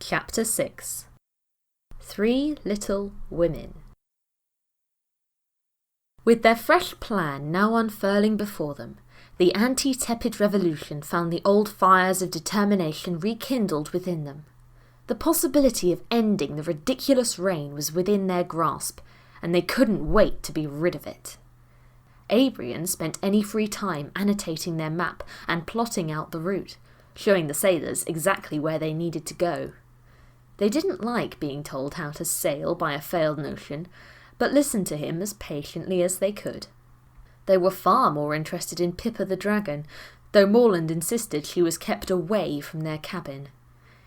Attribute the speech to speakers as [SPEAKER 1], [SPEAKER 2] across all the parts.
[SPEAKER 1] Chapter 6. 3 Little Women. With their fresh plan now unfurling before them, the anti-tepid revolution found the old fires of determination rekindled within them. The possibility of ending the ridiculous reign was within their grasp, and they couldn't wait to be rid of it. Abrion spent any free time annotating their map and plotting out the route, showing the sailors exactly where they needed to go. They didn't like being told how to sail by a failed notion, but listened to him as patiently as they could. They were far more interested in Pippa the dragon, though Morland insisted she was kept away from their cabin.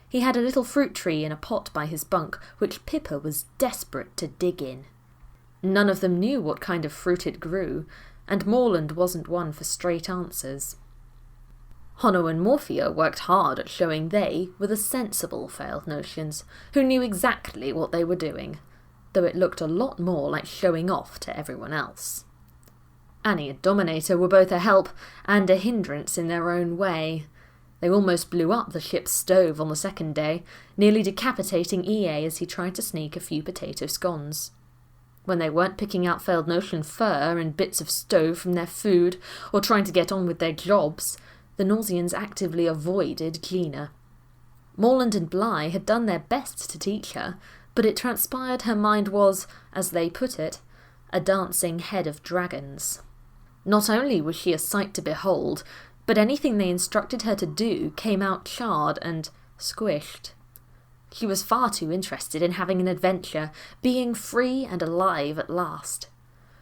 [SPEAKER 1] He had a little fruit tree in a pot by his bunk, which Pippa was desperate to dig in. None of them knew what kind of fruit it grew, and Morland wasn't one for straight answers. Honno and Morphea worked hard at showing they were the sensible failed notions, who knew exactly what they were doing, though it looked a lot more like showing off to everyone else. Annie and Dominator were both a help and a hindrance in their own way. They almost blew up the ship's stove on the second day, nearly decapitating EA as he tried to sneak a few potato scones. When they weren't picking out failed notion fur and bits of stove from their food, or trying to get on with their jobs, the Nausians actively avoided Gina. Morland and Bligh had done their best to teach her, but it transpired her mind was, as they put it, a dancing head of dragons. Not only was she a sight to behold, but anything they instructed her to do came out charred and squished. She was far too interested in having an adventure, being free and alive at last.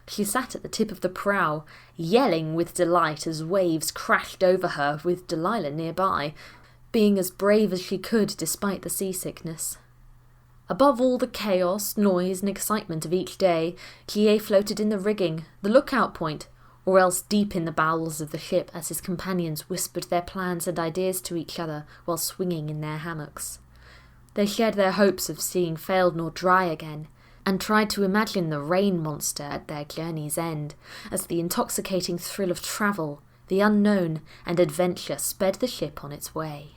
[SPEAKER 1] She sat at the tip of the prow, yelling with delight as waves crashed over her with Delilah nearby, being as brave as she could despite the seasickness. Above all the chaos, noise and excitement of each day, Gie floated in the rigging, the lookout point, or else deep in the bowels of the ship as his companions whispered their plans and ideas to each other while swinging in their hammocks. They shared their hopes of seeing Failed nor Dry again, and tried to imagine the rain monster at their journey's end, as the intoxicating thrill of travel, the unknown, and adventure sped the ship on its way.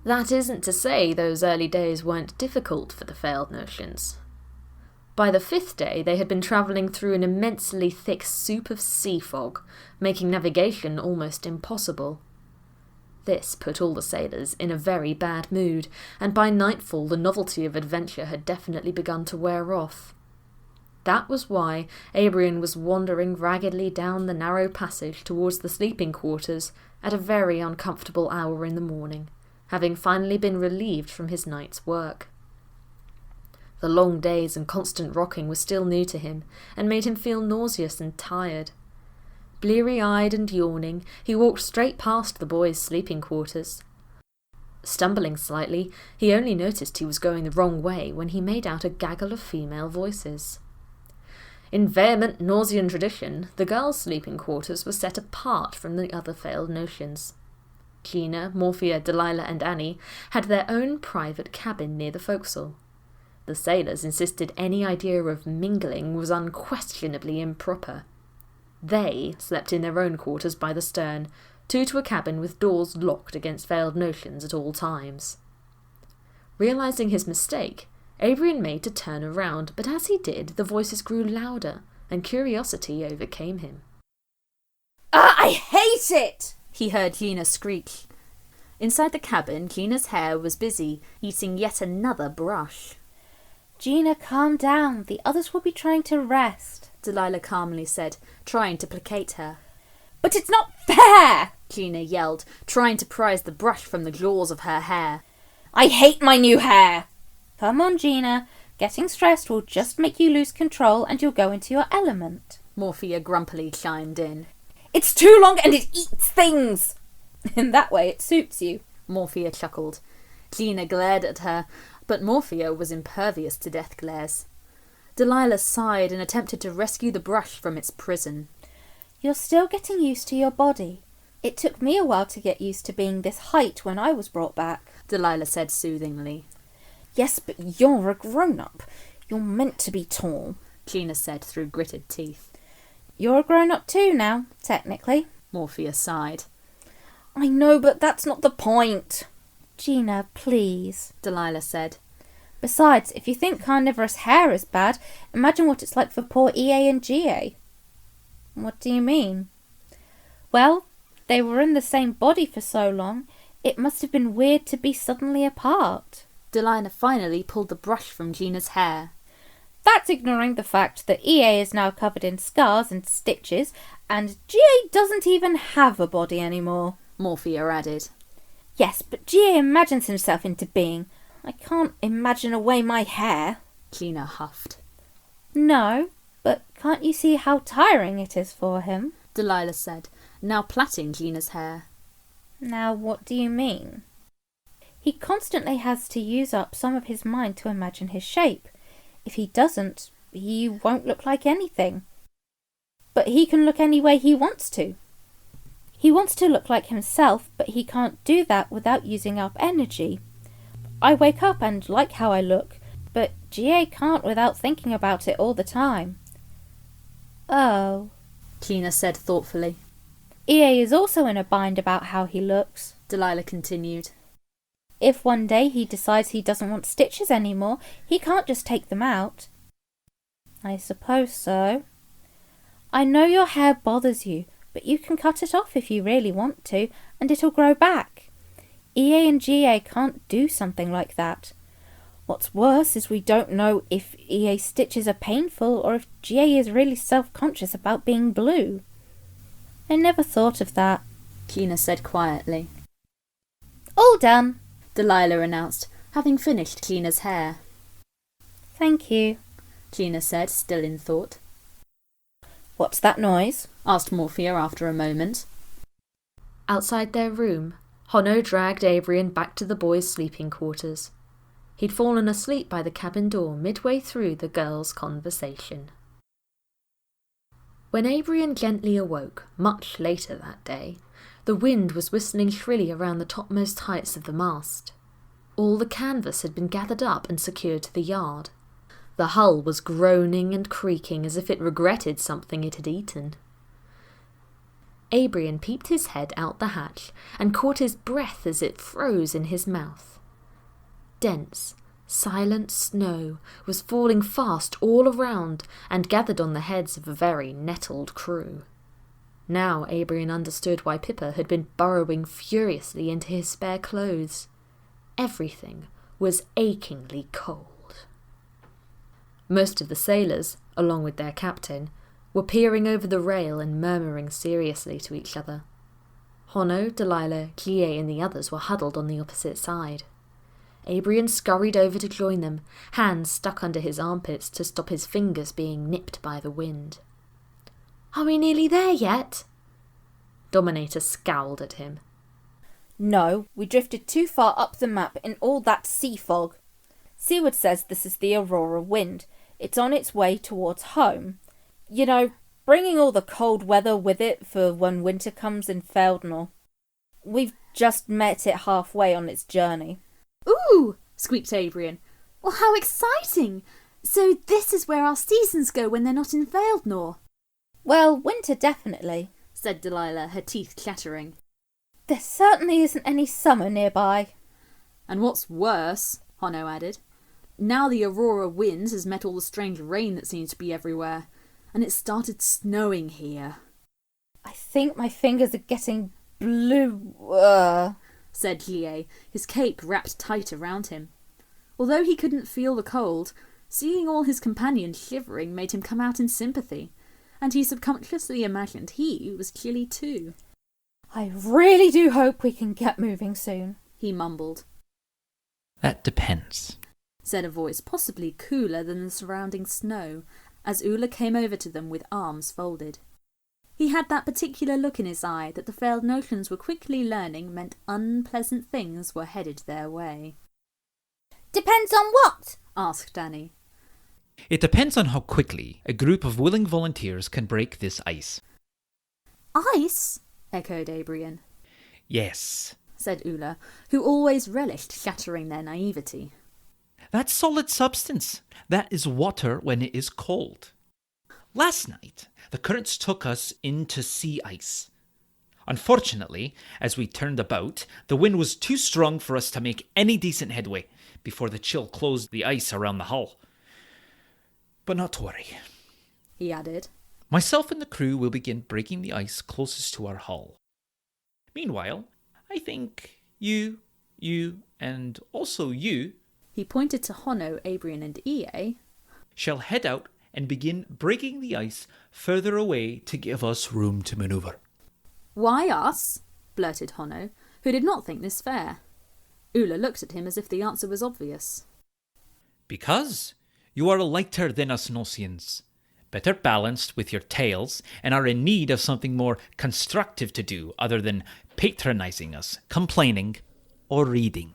[SPEAKER 1] That isn't to say those early days weren't difficult for the failed notions. By the 5th day they had been travelling through an immensely thick soup of sea fog, making navigation almost impossible. This put all the sailors in a very bad mood, and by nightfall the novelty of adventure had definitely begun to wear off. That was why Abrion was wandering raggedly down the narrow passage towards the sleeping quarters at a very uncomfortable hour in the morning, having finally been relieved from his night's work. The long days and constant rocking were still new to him, and made him feel nauseous and tired. Bleary-eyed and yawning, he walked straight past the boys' sleeping quarters. Stumbling slightly, he only noticed he was going the wrong way when he made out a gaggle of female voices. In vehement Nausian tradition, the girls' sleeping quarters were set apart from the other failed notions. Gina, Morphea, Delilah and Annie had their own private cabin near the forecastle. The sailors insisted any idea of mingling was unquestionably improper. They slept in their own quarters by the stern, two to a cabin with doors locked against failed notions at all times. Realising his mistake, Abrion made to turn around, but as he did, the voices grew louder, and curiosity overcame him.
[SPEAKER 2] I hate it!
[SPEAKER 1] He heard Gina screech. Inside the cabin, Gina's hair was busy, eating yet another brush.
[SPEAKER 2] Gina, calm down. The others will be trying to rest,
[SPEAKER 1] Delilah calmly said, trying to placate her.
[SPEAKER 2] But it's not fair!
[SPEAKER 1] Gina yelled, trying to prise the brush from the jaws of her hair.
[SPEAKER 2] I hate my new hair! Come on, Gina. Getting stressed will just make you lose control and you'll go into your element.
[SPEAKER 1] Morphea grumpily chimed in.
[SPEAKER 2] It's too long and it eats things! In that way it suits you.
[SPEAKER 1] Morphea chuckled. Gina glared at her, but Morphea was impervious to death glares. Delilah sighed and attempted to rescue the brush from its prison.
[SPEAKER 2] You're still getting used to your body. It took me a while to get used to being this height when I was brought back,
[SPEAKER 1] Delilah said soothingly.
[SPEAKER 2] Yes, but you're a grown-up. You're meant to be tall,
[SPEAKER 1] Gina said through gritted teeth.
[SPEAKER 2] You're a grown-up too now, technically.
[SPEAKER 1] Morphea sighed.
[SPEAKER 2] I know, but that's not the point. Gina, please,
[SPEAKER 1] Delilah said.
[SPEAKER 2] Besides, if you think carnivorous hair is bad, imagine what it's like for poor EA and GA. What do you mean? Well, they were in the same body for so long, it must have been weird to be suddenly apart.
[SPEAKER 1] Delilah finally pulled the brush from Gina's hair.
[SPEAKER 2] That's ignoring the fact that EA is now covered in scars and stitches, and GA doesn't even have a body anymore,
[SPEAKER 1] Morphea added.
[SPEAKER 2] Yes, but GA imagines himself into being. I can't imagine away my hair.
[SPEAKER 1] Gina huffed.
[SPEAKER 2] No, but can't you see how tiring it is for him?
[SPEAKER 1] Delilah said, now plaiting Gina's hair.
[SPEAKER 2] Now what do you mean? He constantly has to use up some of his mind to imagine his shape. If he doesn't, he won't look like anything. But he can look any way he wants to. He wants to look like himself, but he can't do that without using up energy. I wake up and like how I look, but GA can't without thinking about it all the time. Oh,
[SPEAKER 1] Gina said thoughtfully.
[SPEAKER 2] EA is also in a bind about how he looks,
[SPEAKER 1] Delilah continued.
[SPEAKER 2] If one day he decides he doesn't want stitches anymore, he can't just take them out. I suppose so. I know your hair bothers you, but you can cut it off if you really want to, and it'll grow back. EA and GA can't do something like that. What's worse is we don't know if EA stitches are painful or if GA is really self-conscious about being blue. I never thought of that,
[SPEAKER 1] Gina said quietly.
[SPEAKER 2] All done,
[SPEAKER 1] Delilah announced, having finished Gina's hair.
[SPEAKER 2] Thank you,
[SPEAKER 1] Gina said, still in thought.
[SPEAKER 2] What's that noise?
[SPEAKER 1] Asked Morphea after a moment.
[SPEAKER 3] Outside their room, Honno dragged Abrion back to the boys' sleeping quarters. He'd fallen asleep by the cabin door midway through the girls' conversation. When Abrion gently awoke, much later that day, the wind was whistling shrilly around the topmost heights of the mast. All the canvas had been gathered up and secured to the yard. The hull was groaning and creaking as if it regretted something it had eaten. Abrion peeped his head out the hatch and caught his breath as it froze in his mouth. Dense, silent snow was falling fast all around and gathered on the heads of a very nettled crew. Now Abrion understood why Pippa had been burrowing furiously into his spare clothes. Everything was achingly cold. Most of the sailors, along with their captain, were peering over the rail and murmuring seriously to each other. Honno, Delilah, Clea and the others were huddled on the opposite side. Abrion scurried over to join them, hands stuck under his armpits to stop his fingers being nipped by the wind.
[SPEAKER 1] Are we nearly there yet? Dominator scowled at him.
[SPEAKER 2] No, we drifted too far up the map in all that sea fog. Seaward says this is the Aurora wind. It's on its way towards home. You know, bringing all the cold weather with it for when winter comes in Feldnor. We've just met it halfway on its journey.
[SPEAKER 4] Ooh! Squeaked Abrion. Well, how exciting! So this is where our seasons go when they're not in Feldnor.
[SPEAKER 2] Well, winter definitely,
[SPEAKER 1] said Delilah, her teeth chattering.
[SPEAKER 2] There certainly isn't any summer nearby.
[SPEAKER 1] And what's worse, Honno added, now the Aurora wind has met all the strange rain that seems to be everywhere, and it started snowing here.
[SPEAKER 2] I think my fingers are getting blue,
[SPEAKER 1] said Bligh, his cape wrapped tight around him. Although he couldn't feel the cold, seeing all his companions shivering made him come out in sympathy, and he subconsciously imagined he was chilly too.
[SPEAKER 2] I really do hope we can get moving soon,
[SPEAKER 1] he mumbled.
[SPEAKER 5] That depends,
[SPEAKER 1] said a voice possibly cooler than the surrounding snow, as Oola came over to them with arms folded. He had that particular look in his eye that the Feldnotians were quickly learning meant unpleasant things were headed their way.
[SPEAKER 2] Depends on what?
[SPEAKER 1] asked Danny.
[SPEAKER 5] It depends on how quickly a group of willing volunteers can break this ice.
[SPEAKER 4] Ice?
[SPEAKER 1] Echoed Abrion.
[SPEAKER 5] Yes,
[SPEAKER 1] said Oola, who always relished shattering their naivety.
[SPEAKER 5] That's solid substance. That is water when it is cold. Last night, the currents took us into sea ice. Unfortunately, as we turned about, the wind was too strong for us to make any decent headway before the chill closed the ice around the hull. But not to worry,
[SPEAKER 4] he added.
[SPEAKER 5] Myself and the crew will begin breaking the ice closest to our hull. Meanwhile, I think you, and also you,
[SPEAKER 4] he pointed to Hono, Abrian and Ie,
[SPEAKER 5] shall head out and begin breaking the ice further away to give us room to manoeuvre.
[SPEAKER 4] Why us? Blurted Hono, who did not think this fair. Oola looked at him as if the answer was obvious.
[SPEAKER 5] Because you are lighter than us Nosians, better balanced with your tails, and are in need of something more constructive to do other than patronising us, complaining, or reading.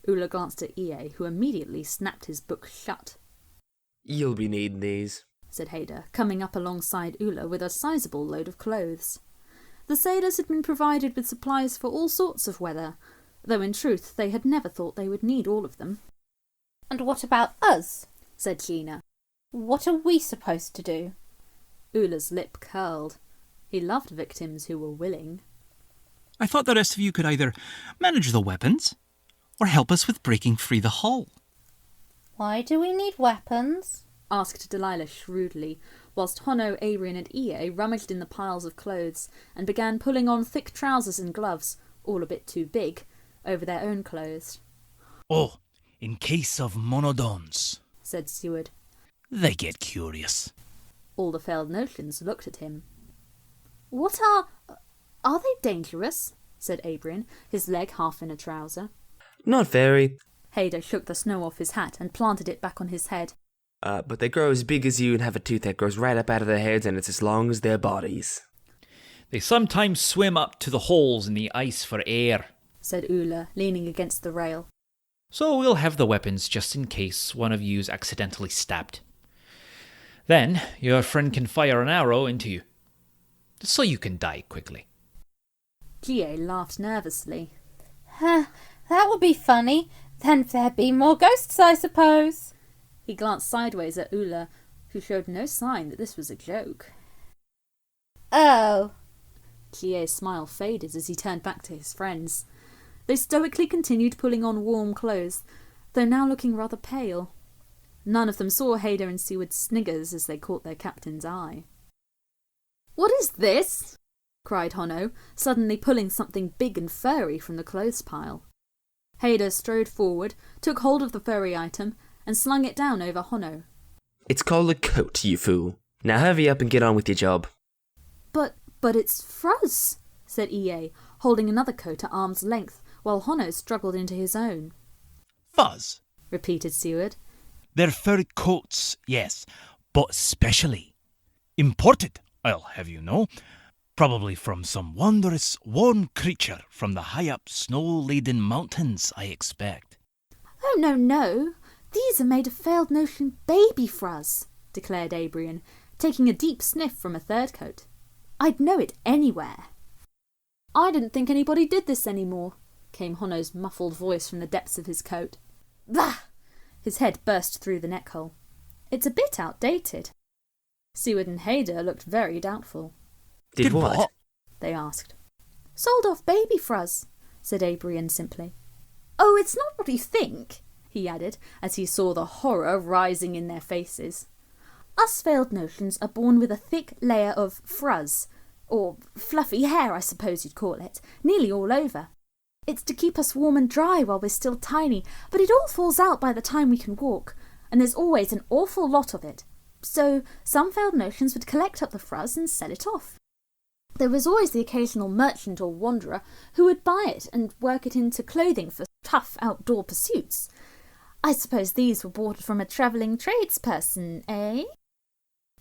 [SPEAKER 4] Oola glanced at Ie, who immediately snapped his book shut.
[SPEAKER 6] You'll be needing these,
[SPEAKER 4] said Haidur, coming up alongside Oola with a sizable load of clothes. The sailors had been provided with supplies for all sorts of weather, though in truth they had never thought they would need all of them.
[SPEAKER 2] And what about us?
[SPEAKER 4] Said Gina.
[SPEAKER 2] What are we supposed to do?
[SPEAKER 4] Oola's lip curled. He loved victims who were willing.
[SPEAKER 7] I thought the rest of you could either manage the weapons or help us with breaking free the hull.
[SPEAKER 2] Why do we need weapons?
[SPEAKER 4] Asked Delilah shrewdly, whilst Hono, Abrian and Ie rummaged in the piles of clothes and began pulling on thick trousers and gloves, all a bit too big, over their own clothes.
[SPEAKER 7] Oh, in case of monodons,
[SPEAKER 4] said Seaward.
[SPEAKER 7] They get curious.
[SPEAKER 4] All the failed notions looked at him. What are they dangerous? Said Abrian, his leg half in a trouser.
[SPEAKER 6] Not very.
[SPEAKER 4] Haidur shook the snow off his hat and planted it back on his head.
[SPEAKER 6] But they grow as big as you and have a tooth that grows right up out of their heads, and it's as long as their bodies.
[SPEAKER 5] They sometimes swim up to the holes in the ice for air,
[SPEAKER 4] said Oola, leaning against the rail.
[SPEAKER 5] So we'll have the weapons just in case one of you's accidentally stabbed. Then your friend can fire an arrow into you, so you can die quickly.
[SPEAKER 4] Gie laughed nervously.
[SPEAKER 2] That would be funny. Then there'd be more ghosts, I suppose.
[SPEAKER 4] He glanced sideways at Oola, who showed no sign that this was a joke.
[SPEAKER 2] Oh.
[SPEAKER 4] Gie's smile faded as he turned back to his friends. They stoically continued pulling on warm clothes, though now looking rather pale. None of them saw Haidur and Seaward's sniggers as they caught their captain's eye. What is this? Cried Hono, suddenly pulling something big and furry from the clothes pile. Haidur strode forward, took hold of the furry item, and slung it down over Hono.
[SPEAKER 6] It's called a coat, you fool. Now hurry up and get on with your job.
[SPEAKER 4] But it's fuzz, said Ie, holding another coat at arm's length, while Hono struggled into his own.
[SPEAKER 7] Fuzz,
[SPEAKER 4] repeated Seaward.
[SPEAKER 7] They're fur coats, yes, but specially imported, I'll have you know. Probably from some wondrous warm creature from the high-up snow-laden mountains, I expect.
[SPEAKER 4] Oh, no. These are made of failed notion baby fuzz, declared Abrian, taking a deep sniff from a third coat. I'd know it anywhere. I didn't think anybody did this anymore, came Hono's muffled voice from the depths of his coat. Bah! His head burst through the neck hole. It's a bit outdated. Seaward and Haidur looked very doubtful.
[SPEAKER 6] Did what?
[SPEAKER 4] They asked. Sold off baby fuzz, said Abrian simply. Oh, it's not what you think, he added, as he saw the horror rising in their faces. Us failed notions are born with a thick layer of fuzz, or fluffy hair, I suppose you'd call it, nearly all over. It's to keep us warm and dry while we're still tiny, but it all falls out by the time we can walk, and there's always an awful lot of it. So some failed notions would collect up the fuzz and sell it off. There was always the occasional merchant or wanderer who would buy it and work it into clothing for tough outdoor pursuits. I suppose these were bought from a travelling tradesperson, eh?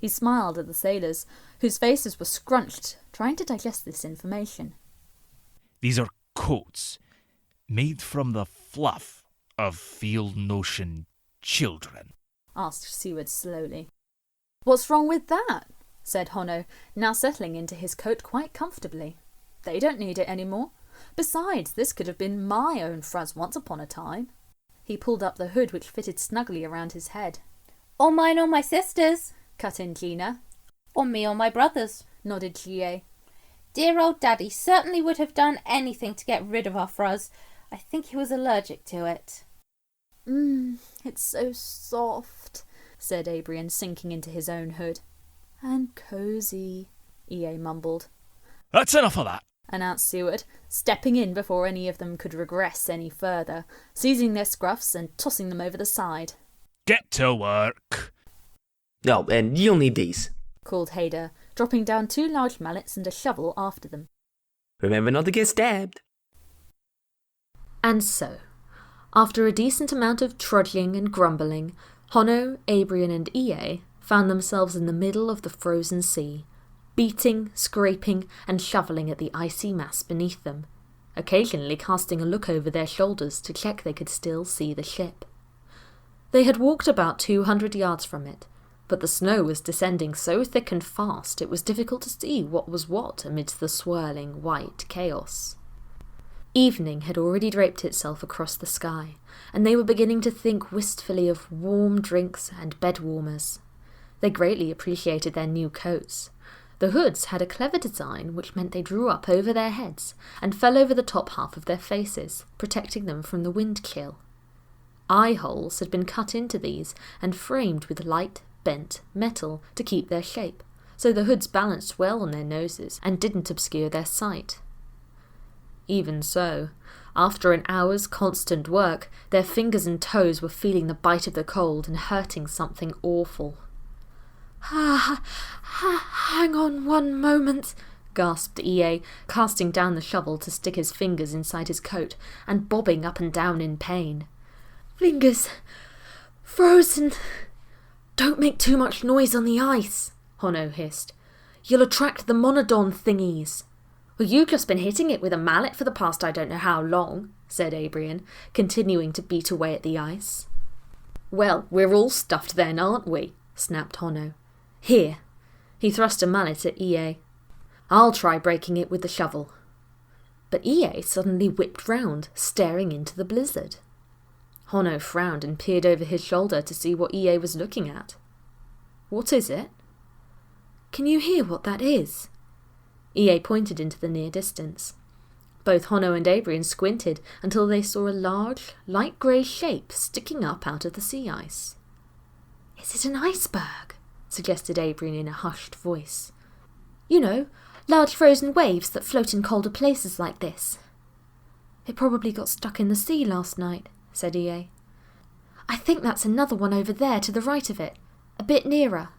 [SPEAKER 4] He smiled at the sailors, whose faces were scrunched, trying to digest this information.
[SPEAKER 7] These are coats made from the fluff of field notion children,
[SPEAKER 4] asked Seaward slowly. What's wrong with that? Said Hono, now settling into his coat quite comfortably. They don't need it any more. Besides, this could have been my own fuzz once upon a time. He pulled up the hood which fitted snugly around his head.
[SPEAKER 2] Or mine or my sister's,
[SPEAKER 4] cut in Gina.
[SPEAKER 2] Or me or my brother's,
[SPEAKER 4] nodded Gie.
[SPEAKER 2] Dear old Daddy certainly would have done anything to get rid of our fuzz. I think he was allergic to it.
[SPEAKER 4] It's so soft, said Abrian, sinking into his own hood. And cosy, EA mumbled.
[SPEAKER 7] That's enough of that,
[SPEAKER 4] announced Seaward, stepping in before any of them could regress any further, seizing their scruffs and tossing them over the side.
[SPEAKER 7] Get to work.
[SPEAKER 6] Oh, and you'll need these.
[SPEAKER 4] Called Haidur, dropping down 2 large mallets and a shovel after them.
[SPEAKER 6] Remember not to get stabbed.
[SPEAKER 3] And so, after a decent amount of trudging and grumbling, Honno, Abrian and EA found themselves in the middle of the frozen sea, beating, scraping and shoveling at the icy mass beneath them, occasionally casting a look over their shoulders to check they could still see the ship. They had walked about 200 yards from it, but the snow was descending so thick and fast it was difficult to see what was what amidst the swirling white chaos. Evening had already draped itself across the sky, and they were beginning to think wistfully of warm drinks and bed warmers. They greatly appreciated their new coats. The hoods had a clever design which meant they drew up over their heads and fell over the top half of their faces, protecting them from the wind chill. Eye holes had been cut into these and framed with light, bent metal to keep their shape, so the hoods balanced well on their noses and didn't obscure their sight. Even so, after an hour's constant work, their fingers and toes were feeling the bite of the cold and hurting something awful. Hang on one moment, gasped EA, casting down the shovel to stick his fingers inside his coat and bobbing up and down in pain. Fingers frozen. Don't make too much noise on the ice, Honno hissed. You'll attract the monodon thingies. Well, you've just been hitting it with a mallet for the past I don't know how long, said Abrian, continuing to beat away at the ice. Well, we're all stuffed then, aren't we? Snapped Honno. Here. He thrust a mallet at EA. I'll try breaking it with the shovel. But EA suddenly whipped round, staring into the blizzard. Honno frowned and peered over his shoulder to see what EA was looking at. What is it? Can you hear what that is? EA pointed into the near distance. Both Honno and Abrian squinted until they saw a large, light grey shape sticking up out of the sea ice. Is it an iceberg? Suggested Abrian in a hushed voice. You know, large frozen waves that float in colder places like this. It probably got stuck in the sea last night, said EA. I think that's another one over there to the right of it, a bit nearer.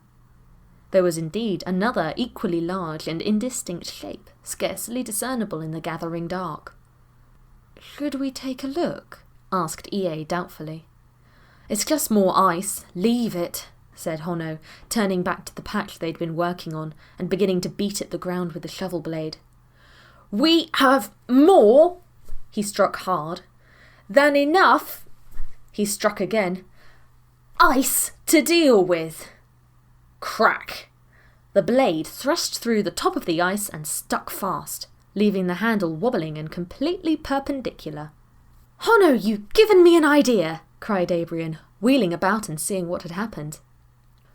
[SPEAKER 3] There was indeed another equally large and indistinct shape, scarcely discernible in the gathering dark. Should we take a look? Asked EA doubtfully. It's just more ice. Leave it, said Honno, turning back to the patch they'd been working on and beginning to beat at the ground with the shovel blade. We have more, he struck hard, than enough, he struck again, ice to deal with. Crack! The blade thrust through the top of the ice and stuck fast, leaving the handle wobbling and completely perpendicular. Honno, you've given me an idea, cried Abrian, wheeling about and seeing what had happened.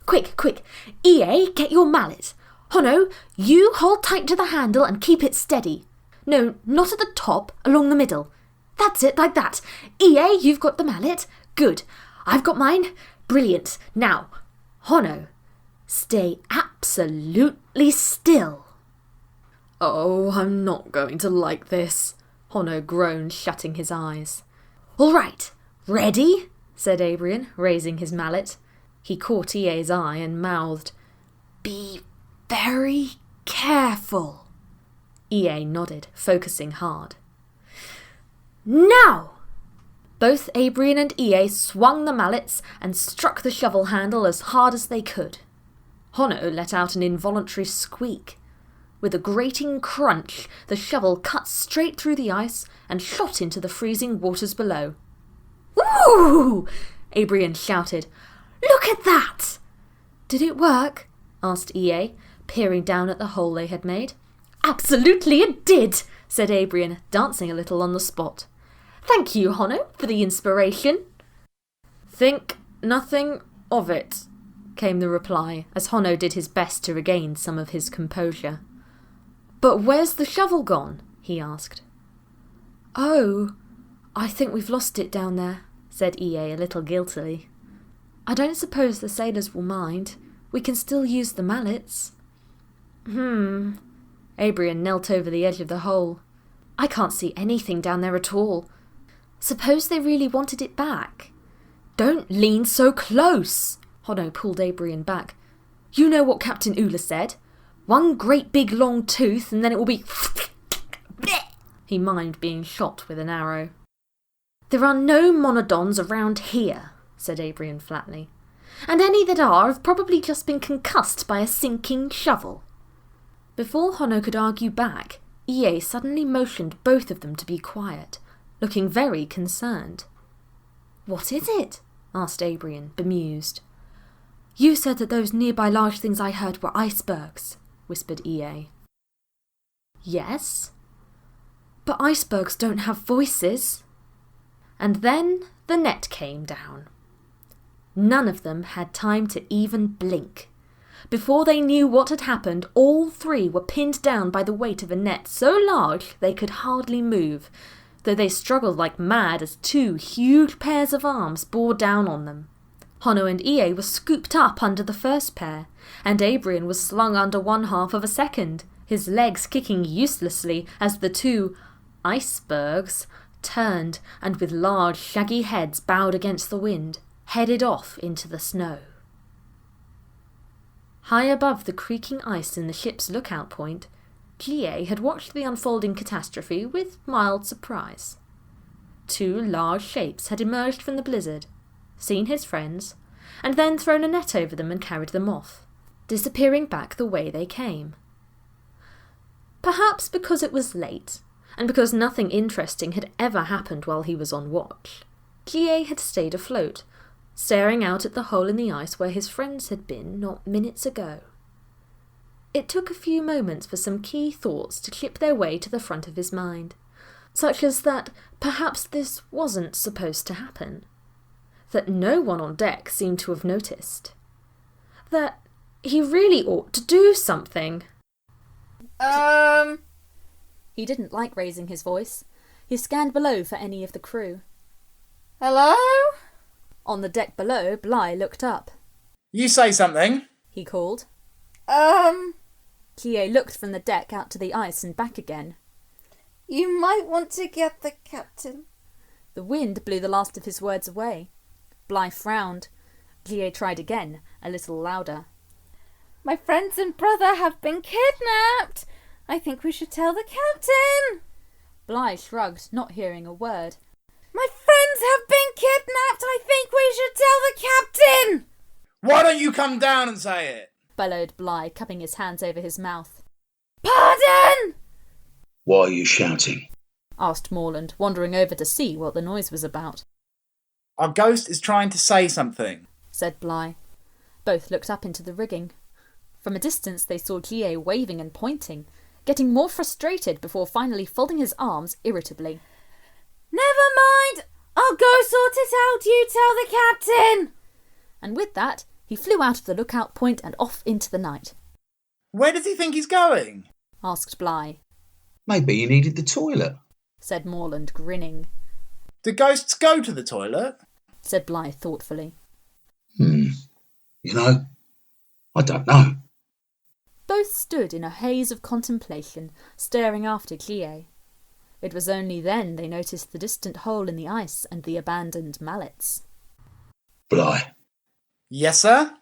[SPEAKER 3] Quick, quick! EA, get your mallet. Honno, you hold tight to the handle and keep it steady. No, not at the top, along the middle. That's it, like that. EA, you've got the mallet. Good. I've got mine. Brilliant. Now, Honno, stay absolutely still. Oh, I'm not going to like this, Honno groaned, shutting his eyes. All right, ready? Said Abrian, raising his mallet. He caught EA's eye and mouthed, Be very careful. EA nodded, focusing hard. Now! Both Abrian and EA swung the mallets and struck the shovel handle as hard as they could. Honno let out an involuntary squeak. With a grating crunch, the shovel cut straight through the ice and shot into the freezing waters below. Woo! Abrian shouted. Look at that! Did it work? Asked EA, peering down at the hole they had made. Absolutely it did, said Abrian, dancing a little on the spot. Thank you, Honno, for the inspiration. Think nothing of it, came the reply, as Honno did his best to regain some of his composure. But where's the shovel gone? He asked. Oh, I think we've lost it down there, said EA a little guiltily. I don't suppose the sailors will mind. We can still use the mallets. Abrian knelt over the edge of the hole. I can't see anything down there at all. Suppose they really wanted it back? Don't lean so close! Hono pulled Abrian back. You know what Captain Oola said. One great big long tooth and then it will be... He mimed being shot with an arrow. There are no monodons around here, said Abrian flatly. And any that are have probably just been concussed by a sinking shovel. Before Hono could argue back, EA suddenly motioned both of them to be quiet, looking very concerned. What is it? Asked Abrian, bemused. You said that those nearby large things I heard were icebergs, whispered EA. Yes? But icebergs don't have voices. And then the net came down. None of them had time to even blink. Before they knew what had happened, all three were pinned down by the weight of a net so large they could hardly move, though they struggled like mad as two huge pairs of arms bore down on them. Hono and EA were scooped up under the first pair, and Abrian was slung under one half of a second, his legs kicking uselessly as the two icebergs turned and with large shaggy heads bowed against the wind, headed off into the snow. High above the creaking ice in the ship's lookout point, Bligh had watched the unfolding catastrophe with mild surprise. Two large shapes had emerged from the blizzard, seen his friends, and then thrown a net over them and carried them off, disappearing back the way they came. Perhaps because it was late, and because nothing interesting had ever happened while he was on watch, Bligh had stayed afloat, staring out at the hole in the ice where his friends had been not minutes ago. It took a few moments for some key thoughts to chip their way to the front of his mind, such as that perhaps this wasn't supposed to happen, that no one on deck seemed to have noticed, that he really ought to do something.
[SPEAKER 4] He didn't like raising his voice. He scanned below for any of the crew.
[SPEAKER 2] Hello?
[SPEAKER 4] On the deck below, Bligh looked up.
[SPEAKER 8] You say something,
[SPEAKER 4] he called. Bligh looked from the deck out to the ice and back again.
[SPEAKER 2] You might want to get the captain.
[SPEAKER 4] The wind blew the last of his words away. Bligh frowned. Bligh tried again, a little louder.
[SPEAKER 2] My friends and brother have been kidnapped. I think we should tell the captain.
[SPEAKER 4] Bligh shrugged, not hearing a word.
[SPEAKER 2] My friends have been kidnapped. I think we should tell the captain.
[SPEAKER 8] Why don't you come down and say it?
[SPEAKER 4] Bellowed Bligh, cupping his hands over his mouth.
[SPEAKER 2] Pardon!
[SPEAKER 9] Why are you shouting?
[SPEAKER 4] Asked Morland, wandering over to see what the noise was about.
[SPEAKER 8] Our ghost is trying to say something,
[SPEAKER 4] said Bligh. Both looked up into the rigging. From a distance they saw Bligh waving and pointing, getting more frustrated before finally folding his arms irritably.
[SPEAKER 2] Never mind! I'll go sort it out, you tell the captain!
[SPEAKER 4] And with that, he flew out of the lookout point and off into the night.
[SPEAKER 8] Where does he think he's going?
[SPEAKER 4] Asked Bligh.
[SPEAKER 9] Maybe you needed the toilet,
[SPEAKER 4] said Morland, grinning.
[SPEAKER 8] Do ghosts go to the toilet?
[SPEAKER 4] Said Bligh thoughtfully.
[SPEAKER 9] You know, I don't know.
[SPEAKER 4] Both stood in a haze of contemplation, staring after Bligh. It was only then they noticed the distant hole in the ice and the abandoned mallets.
[SPEAKER 9] Bligh.
[SPEAKER 8] Yes, sir?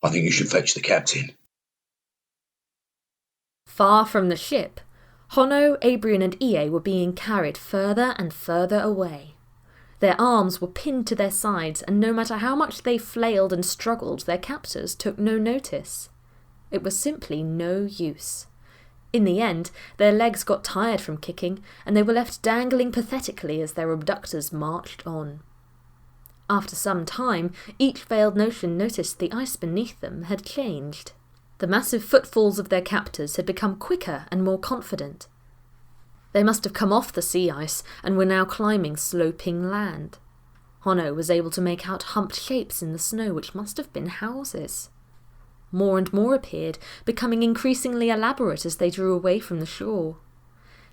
[SPEAKER 9] I think you should fetch the captain.
[SPEAKER 3] Far from the ship, Hono, Abrian and EA were being carried further and further away. Their arms were pinned to their sides, and no matter how much they flailed and struggled, their captors took no notice. It was simply no use. In the end, their legs got tired from kicking, and they were left dangling pathetically as their abductors marched on. After some time, each veiled notion noticed the ice beneath them had changed. The massive footfalls of their captors had become quicker and more confident. They must have come off the sea ice and were now climbing sloping land. Hono was able to make out humped shapes in the snow which must have been houses. More and more appeared, becoming increasingly elaborate as they drew away from the shore.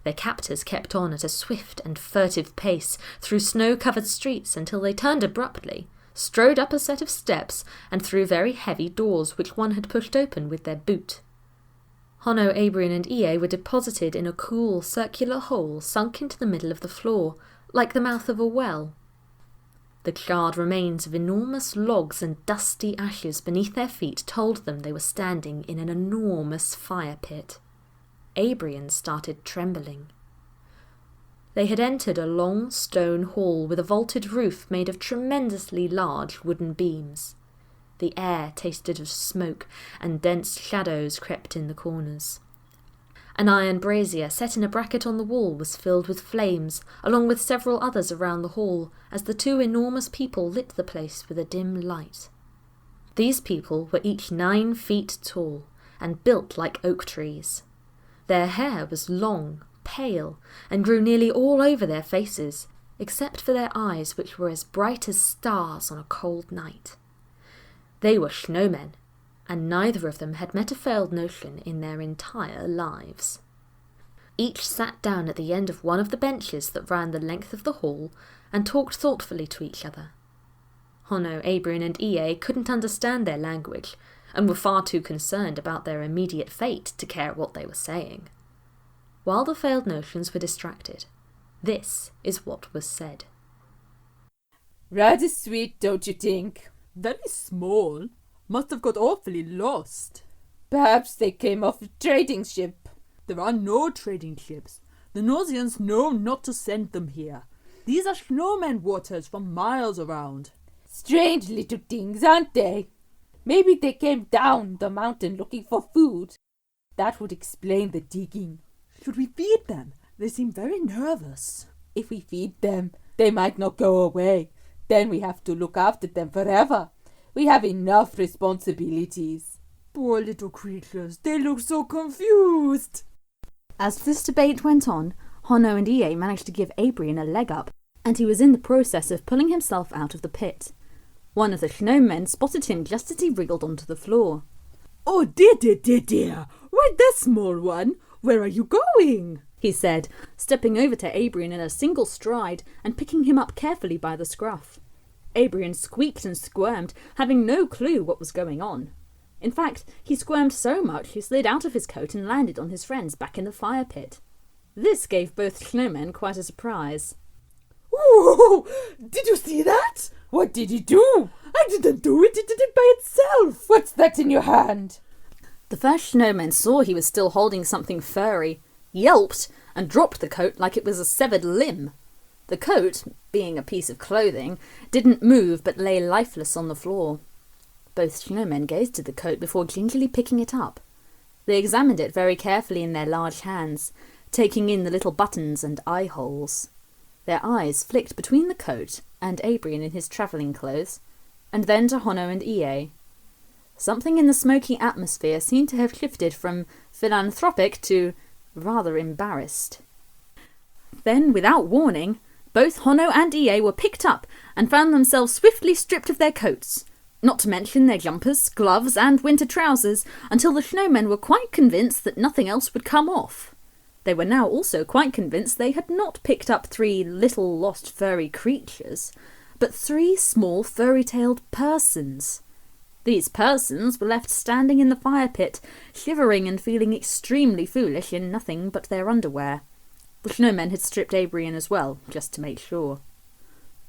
[SPEAKER 3] Their captors kept on at a swift and furtive pace through snow-covered streets until they turned abruptly, strode up a set of steps, and through very heavy doors which one had pushed open with their boot. Honno, Abrion, and Ie were deposited in a cool, circular hole sunk into the middle of the floor, like the mouth of a well. The charred remains of enormous logs and dusty ashes beneath their feet told them they were standing in an enormous fire pit. Abrion started trembling. They had entered a long stone hall with a vaulted roof made of tremendously large wooden beams. The air tasted of smoke, and dense shadows crept in the corners. An iron brazier set in a bracket on the wall was filled with flames, along with several others around the hall, as the two enormous people lit the place with a dim light. These people were each 9 feet tall, and built like oak trees. Their hair was long, pale, and grew nearly all over their faces, except for their eyes, which were as bright as stars on a cold night. They were snowmen, and neither of them had met a failed notion in their entire lives. Each sat down at the end of one of the benches that ran the length of the hall and talked thoughtfully to each other. Honno, Abrion, and Ie couldn't understand their language, and were far too concerned about their immediate fate to care what they were saying. While the failed notions were distracted, this is what was said.
[SPEAKER 10] Rather sweet, don't you think? Very small. Must have got awfully lost. Perhaps they came off a trading ship. There are no trading ships. The Nosians know not to send them here. These are snowman waters from miles around. Strange little things, aren't they? Maybe they came down the mountain looking for food. That would explain the digging. Should we feed them? They seem very nervous. If we feed them, they might not go away. Then we have to look after them forever. We have enough responsibilities. Poor little creatures, they look so confused.
[SPEAKER 4] As this debate went on, Honno and Ie managed to give Abrion a leg up, and he was in the process of pulling himself out of the pit. One of the snowmen spotted him just as he wriggled onto the floor.
[SPEAKER 10] Oh dear, why that small one? Where are you going?
[SPEAKER 4] He said, stepping over to Abrion in a single stride and picking him up carefully by the scruff. Abrion squeaked and squirmed, having no clue what was going on. In fact, he squirmed so much he slid out of his coat and landed on his friends back in the fire pit. This gave both snowmen quite a surprise.
[SPEAKER 10] Ooh, did you see that? What did he do? I didn't do it, it did it by itself. What's that in your hand?
[SPEAKER 4] The first snowman saw he was still holding something furry, yelped, and dropped the coat like it was a severed limb. The coat, being a piece of clothing, didn't move but lay lifeless on the floor. Both snowmen gazed at the coat before gingerly picking it up. They examined it very carefully in their large hands, taking in the little buttons and eye holes. Their eyes flicked between the coat and Abrion in his travelling clothes, and then to Honno and Ie. Something in the smoky atmosphere seemed to have shifted from philanthropic to rather embarrassed. Then, without warning, both Honno and Ie were picked up and found themselves swiftly stripped of their coats, not to mention their jumpers, gloves, and winter trousers, until the snowmen were quite convinced that nothing else would come off. They were now also quite convinced they had not picked up 3 little lost furry creatures, but 3 small furry-tailed persons. These persons were left standing in the fire pit, shivering and feeling extremely foolish in nothing but their underwear. The snowmen had stripped Abrion as well, just to make sure.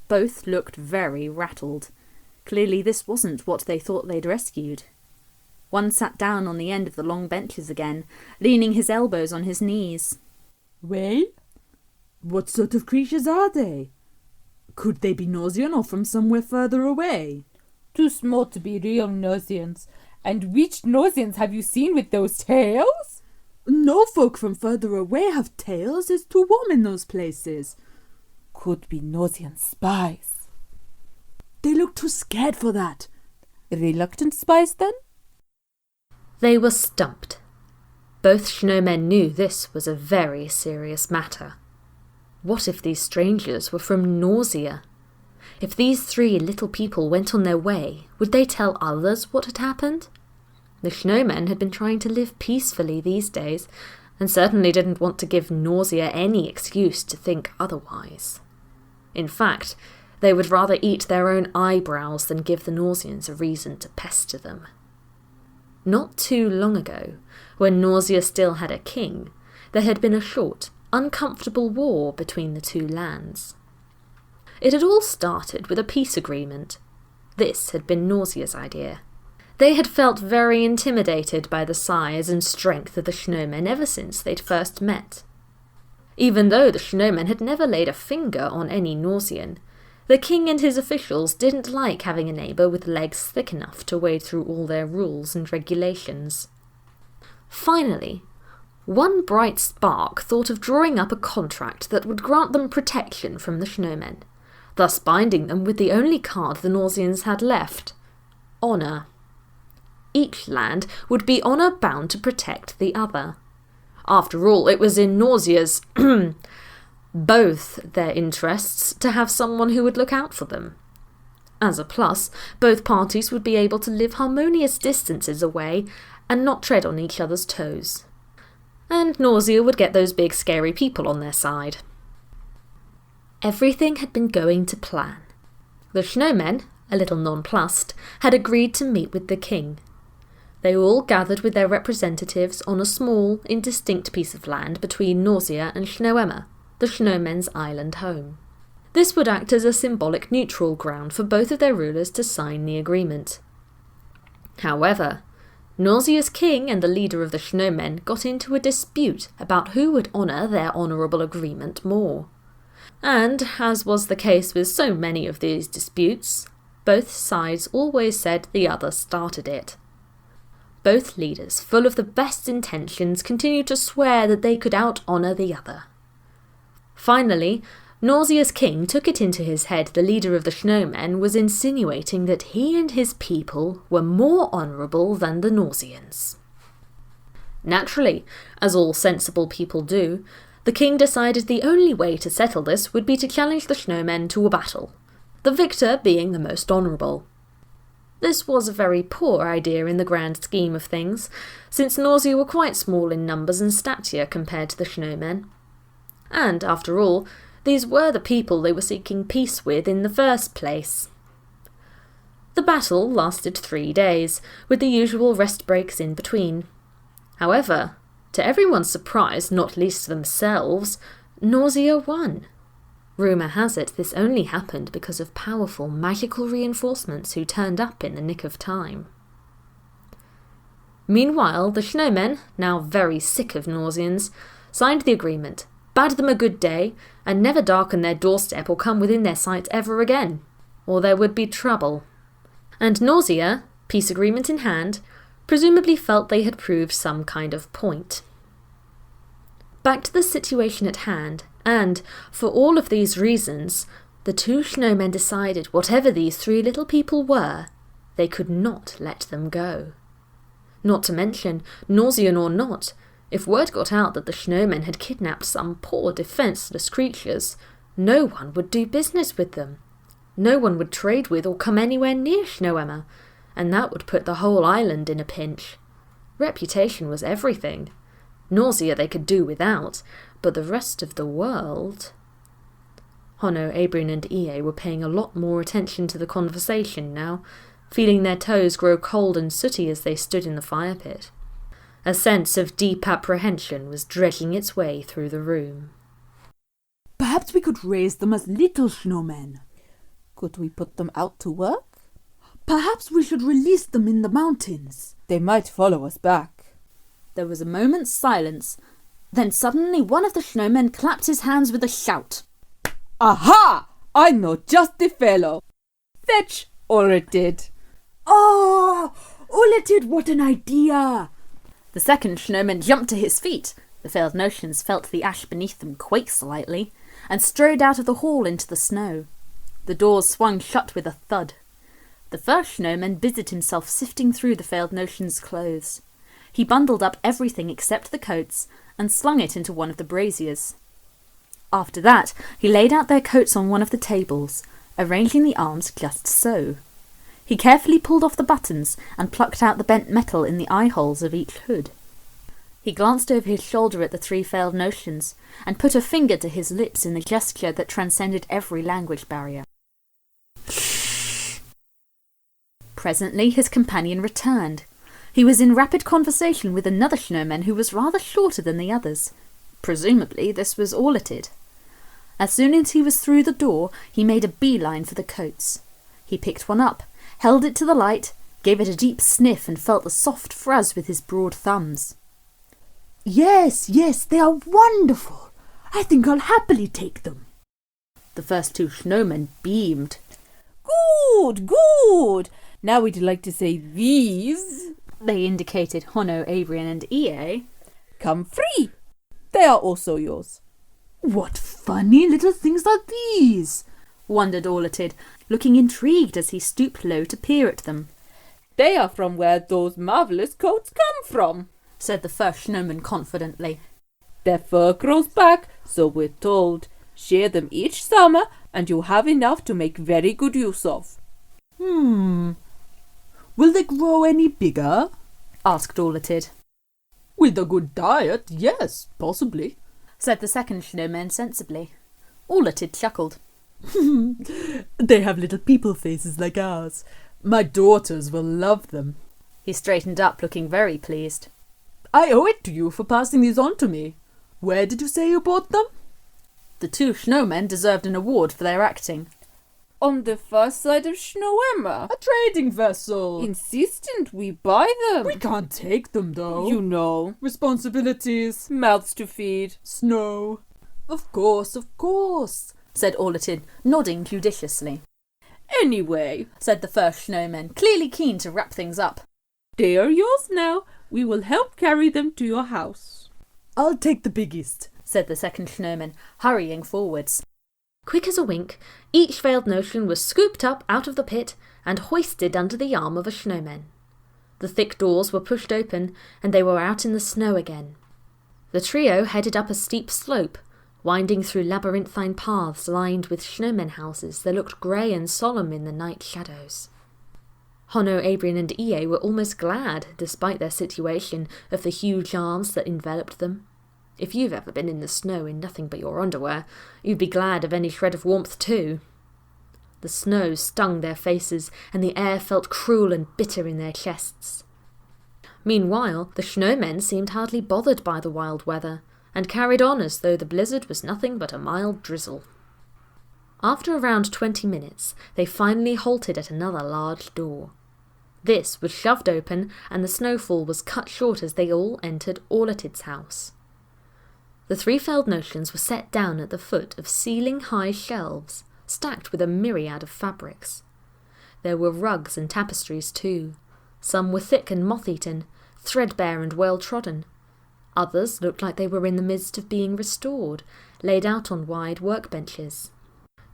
[SPEAKER 4] Both looked very rattled. Clearly this wasn't what they thought they'd rescued. One sat down on the end of the long benches again, leaning his elbows on his knees.
[SPEAKER 10] Well, what sort of creatures are they? Could they be Nosian or from somewhere further away? Too small to be real Nosians. And which Nosians have you seen with those tails? No folk from further away have tails. It's too warm in those places. Could be Nosian spies. They look too scared for that. Reluctant spies, then?
[SPEAKER 3] They were stumped. Both snowmen knew this was a very serious matter. What if these strangers were from Nausea? If these 3 little people went on their way, would they tell others what had happened? The snowmen had been trying to live peacefully these days, and certainly didn't want to give Nausea any excuse to think otherwise. In fact, they would rather eat their own eyebrows than give the Nauseans a reason to pester them. Not too long ago, when Nausea still had a king, there had been a short, uncomfortable war between the two lands. It had all started with a peace agreement. This had been Nausea's idea. They had felt very intimidated by the size and strength of the snowmen ever since they'd first met. Even though the snowmen had never laid a finger on any Nausean, the king and his officials didn't like having a neighbour with legs thick enough to wade through all their rules and regulations. Finally, one bright spark thought of drawing up a contract that would grant them protection from the snowmen, thus binding them with the only card the Nauseans had left: honour. Each land would be honour-bound to protect the other. After all, it was in Nausea's both their interests to have someone who would look out for them. As a plus, both parties would be able to live harmonious distances away and not tread on each other's toes. And Nausea would get those big scary people on their side. Everything had been going to plan. The snowmen, a little nonplussed, had agreed to meet with the king. They all gathered with their representatives on a small, indistinct piece of land between Nausea and Snow-Emma, the snowmen's island home. This would act as a symbolic neutral ground for both of their rulers to sign the agreement. However, Nausea's king and the leader of the snowmen got into a dispute about who would honour their honourable agreement more. And, as was the case with so many of these disputes, both sides always said the other started it. Both leaders, full of the best intentions, continued to swear that they could out-honour the other. Finally, Nausea's king took it into his head the leader of the snowmen was insinuating that he and his people were more honourable than the Nauseans. Naturally, as all sensible people do, the king decided the only way to settle this would be to challenge the snowmen to a battle, the victor being the most honourable. This was a very poor idea in the grand scheme of things, since Nausea were quite small in numbers and stature compared to the snowmen. And, after all, these were the people they were seeking peace with in the first place. The battle lasted 3 days, with the usual rest breaks in between. However, to everyone's surprise, not least themselves, Nausea won. Rumour has it this only happened because of powerful magical reinforcements who turned up in the nick of time. Meanwhile, the snowmen, now very sick of Nauseans, signed the agreement, bade them a good day, and never darken their doorstep or come within their sight ever again, or there would be trouble. And Nausea, peace agreement in hand, presumably felt they had proved some kind of point. Back to the situation at hand, and, for all of these reasons, the two snowmen decided whatever these 3 little people were, they could not let them go. Not to mention, Nausean or not, if word got out that the snowmen had kidnapped some poor defenceless creatures, no one would do business with them. No one would trade with or come anywhere near Snow-Emma, and that would put the whole island in a pinch. Reputation was everything. Nausea they could do without, but the rest of the world... Honno, Abrin and Ie were paying a lot more attention to the conversation now, feeling their toes grow cold and sooty as they stood in the fire pit. A sense of deep apprehension was dredging its way through the room.
[SPEAKER 10] Perhaps we could raise them as little snowmen.
[SPEAKER 2] Could we put them out to work?
[SPEAKER 10] Perhaps we should release them in the mountains.
[SPEAKER 2] They might follow us back.
[SPEAKER 4] There was a moment's silence. Then suddenly one of the snowmen clapped his hands with a shout.
[SPEAKER 10] Aha! I know just the fellow. Fetch Oratid. Oh! Oratid, what an idea!
[SPEAKER 4] The second snowman jumped to his feet. The failed notions felt the ash beneath them quake slightly, and strode out of the hall into the snow. The doors swung shut with a thud. The first snowman busied himself sifting through the failed notion's clothes. He bundled up everything except the coats and slung it into one of the braziers. After that, he laid out their coats on one of the tables, arranging the arms just so. He carefully pulled off the buttons and plucked out the bent metal in the eye holes of each hood. He glanced over his shoulder at the three failed notions and put a finger to his lips in a gesture that transcended every language barrier. Presently his companion returned. He was in rapid conversation with another snowman who was rather shorter than the others. Presumably this was Orlatid. As soon as he was through the door, he made a beeline for the coats. He picked one up, held it to the light, gave it a deep sniff and felt the soft fuzz with his broad thumbs.
[SPEAKER 10] Yes, they are wonderful. I think I'll happily take them.
[SPEAKER 4] The first two snowmen beamed.
[SPEAKER 10] Good. Now would you like to say these?
[SPEAKER 4] They indicated Hono, Abrian and Ie.
[SPEAKER 10] Come free. They are also yours. What funny little things are these?
[SPEAKER 4] Wondered Orlatid, looking intrigued as he stooped low to peer at them.
[SPEAKER 10] They are from where those marvellous coats come from,
[SPEAKER 4] said the first snowman confidently.
[SPEAKER 10] Their fur grows back, so we're told. Share them each summer, and you'll have enough to make very good use of. Will they grow any bigger?
[SPEAKER 4] Asked Orlatid.
[SPEAKER 10] With a good diet, yes, possibly,
[SPEAKER 4] said the second snowman sensibly. Orlatid chuckled.
[SPEAKER 10] They have little people faces like ours. My daughters will love them.
[SPEAKER 4] He straightened up, looking very pleased.
[SPEAKER 10] I owe it to you for passing these on to me. Where did you say you bought them?
[SPEAKER 4] The two snowmen deserved an award for their acting.
[SPEAKER 10] On the far side of Snoemma. A trading vessel. Insistent we buy them. We can't take them, though. You know. Responsibilities. Mouths to feed. Snow. Of course,
[SPEAKER 4] said Orlatid, nodding judiciously.
[SPEAKER 10] Anyway,
[SPEAKER 4] said the first snowman, clearly keen to wrap things up.
[SPEAKER 10] They are yours now. We will help carry them to your house. I'll take the biggest,
[SPEAKER 4] said the second snowman, hurrying forwards.
[SPEAKER 3] Quick as a wink, each failed notion was scooped up out of the pit and hoisted under the arm of a snowman. The thick doors were pushed open, and they were out in the snow again. The trio headed up a steep slope, winding through labyrinthine paths lined with snowmen houses that looked grey and solemn in the night shadows. Hono, Abrian and Ie were almost glad, despite their situation, of the huge arms that enveloped them. If you've ever been in the snow in nothing but your underwear, you'd be glad of any shred of warmth too. The snow stung their faces, and the air felt cruel and bitter in their chests. Meanwhile, the snowmen seemed hardly bothered by the wild weather, and carried on as though the blizzard was nothing but a mild drizzle. After around 20 minutes, they finally halted at another large door. This was shoved open, and the snowfall was cut short as they all entered Orlatid's house. The three failed notions were set down at the foot of ceiling-high shelves, stacked with a myriad of fabrics. There were rugs and tapestries too. Some were thick and moth-eaten, threadbare and well-trodden. Others looked like they were in the midst of being restored, laid out on wide workbenches.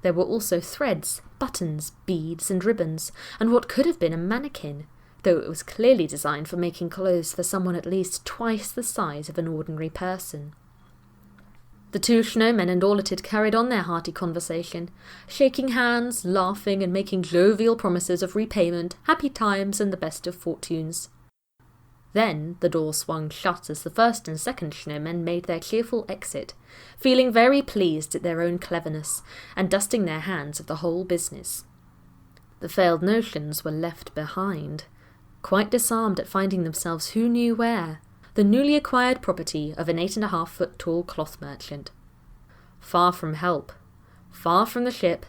[SPEAKER 3] There were also threads, buttons, beads and ribbons, and what could have been a mannequin, though it was clearly designed for making clothes for someone at least twice the size of an ordinary person. The two snowmen and Orlatid carried on their hearty conversation, shaking hands, laughing, and making jovial promises of repayment, happy times, and the best of fortunes. Then the door swung shut as the first and second snowmen made their cheerful exit, feeling very pleased at their own cleverness, and dusting their hands of the whole business. The failed notions were left behind, quite disarmed at finding themselves who knew where, the newly acquired property of an 8.5-foot-tall cloth merchant. Far from help, far from the ship,